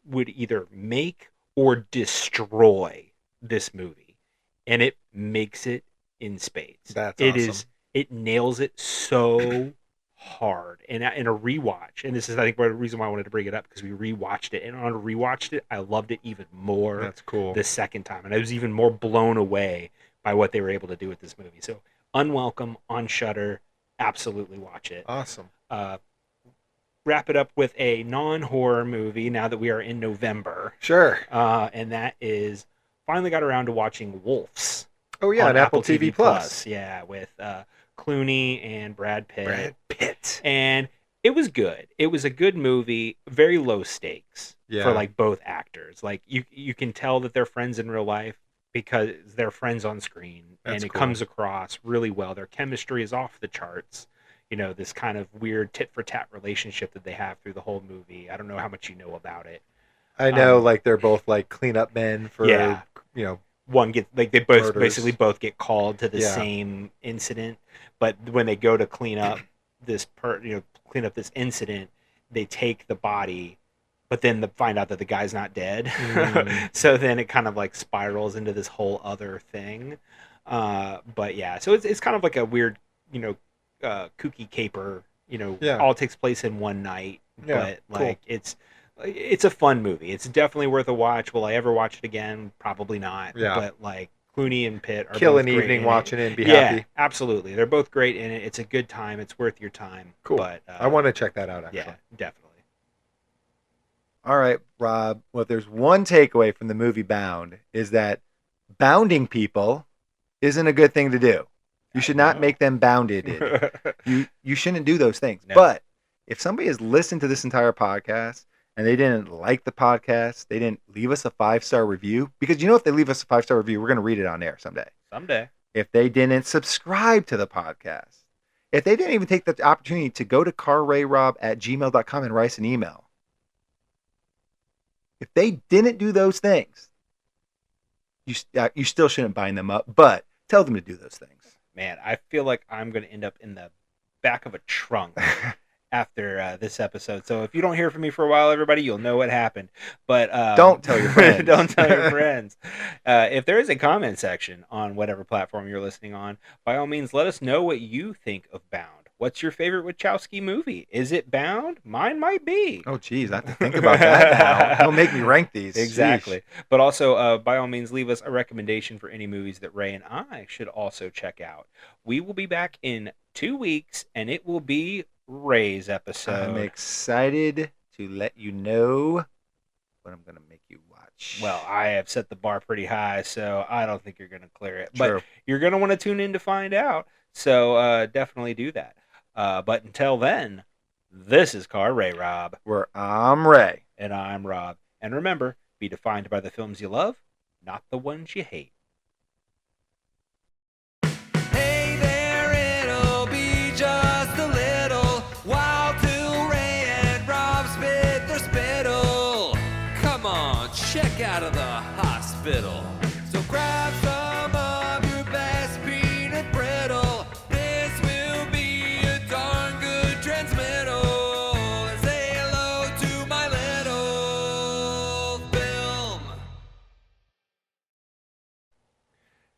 B: would either make or destroy this movie, and it makes it in spades.
A: That's awesome.
B: It nails it so hard, and in a rewatch, and this is I think the reason why I wanted to bring it up, because we rewatched it, and on a rewatched it, I loved it even more.
A: That's cool.
B: The second time, and I was even more blown away by what they were able to do with this movie. So Unwelcome on Shudder, absolutely watch it.
A: Awesome.
B: Wrap it up with a non-horror movie now that we are in November.
A: Sure.
B: And that is finally got around to watching Wolves.
A: Oh yeah, on Apple TV Plus.
B: Yeah, with Clooney and Brad Pitt.
A: Brad Pitt.
B: And it was good. It was a good movie, very low stakes for like both actors. Like you can tell that they're friends in real life, because they're friends on screen.
A: That's
B: and it
A: cool.
B: comes across really well. Their chemistry is off the charts. This kind of weird tit-for-tat relationship that they have through the whole movie. I don't know how much you know about it.
A: I know, like, they're both, like, cleanup men for,
B: One gets, like, they both
A: murders.
B: basically both get called to the same incident. But when they go to clean up this incident, they take the body, but then find out that the guy's not dead. So then it kind of like spirals into this whole other thing. But yeah, so it's kind of like a weird, kooky caper, all takes place in one night.
A: Yeah,
B: But like it's a fun movie. It's definitely worth a watch. Will I ever watch it again? Probably not.
A: Yeah.
B: But like Clooney and Pitt are
A: kill
B: both
A: an
B: great
A: evening
B: in
A: watching
B: it.
A: it and be happy.
B: Yeah, absolutely. They're both great in it. It's a good time. It's worth your time.
A: Cool.
B: But
A: I want to check that out, actually.
B: Yeah, definitely.
A: All right, Rob. Well, if there's one takeaway from the movie Bound, is that bounding people isn't a good thing to do. You should not make them bounded. You shouldn't do those things.
B: No.
A: But if somebody has listened to this entire podcast and they didn't like the podcast, they didn't leave us a 5-star review, because if they leave us a 5-star review, we're going to read it on air someday.
B: Someday.
A: If they didn't subscribe to the podcast, if they didn't even take the opportunity to go to carrayrob@gmail.com and write us an email, if they didn't do those things, you still shouldn't bind them up, but tell them to do those things.
B: Man, I feel like I'm going to end up in the back of a trunk after this episode. So if you don't hear from me for a while, everybody, you'll know what happened. But
A: don't tell your friends.
B: Don't tell your friends. If there is a comment section on whatever platform you're listening on, by all means, let us know what you think of Bound. What's your favorite Wachowski movie? Is it Bound? Mine might be.
A: Oh, geez, I have to think about that now. Don't make me rank these.
B: Exactly.
A: Sheesh.
B: But also, by all means, leave us a recommendation for any movies that Ray and I should also check out. We will be back in 2 weeks, and it will be Ray's episode.
A: I'm excited to let you know what I'm going to make you watch.
B: Well, I have set the bar pretty high, so I don't think you're going to clear it.
A: True.
B: But you're going to want to tune in to find out, so definitely do that. But until then, this is Car Ray Rob.
A: Where I'm Ray.
B: And I'm Rob. And remember, be defined by the films you love, not the ones you hate.
C: Hey there, it'll be just a little while till Ray and Rob spit their spittle. Come on, check out of the hospital. So grab some of your best peanut brittle. This will be a darn good transmittal. And say hello to my little film.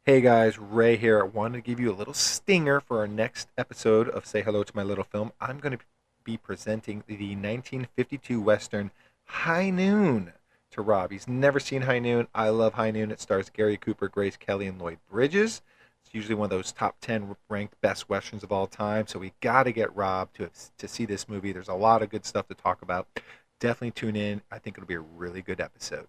A: Hey guys, Ray here. I wanted to give you a little stinger for our next episode of Say Hello to My Little Film. I'm going to be presenting the 1952 Western High Noon to Rob. He's never seen High Noon. I love High Noon. It stars Gary Cooper, Grace Kelly, and Lloyd Bridges. It's usually one of those top 10 ranked best Westerns of all time, so we got to get Rob to see this movie. There's a lot of good stuff to talk about. Definitely tune in. I think it'll be a really good episode.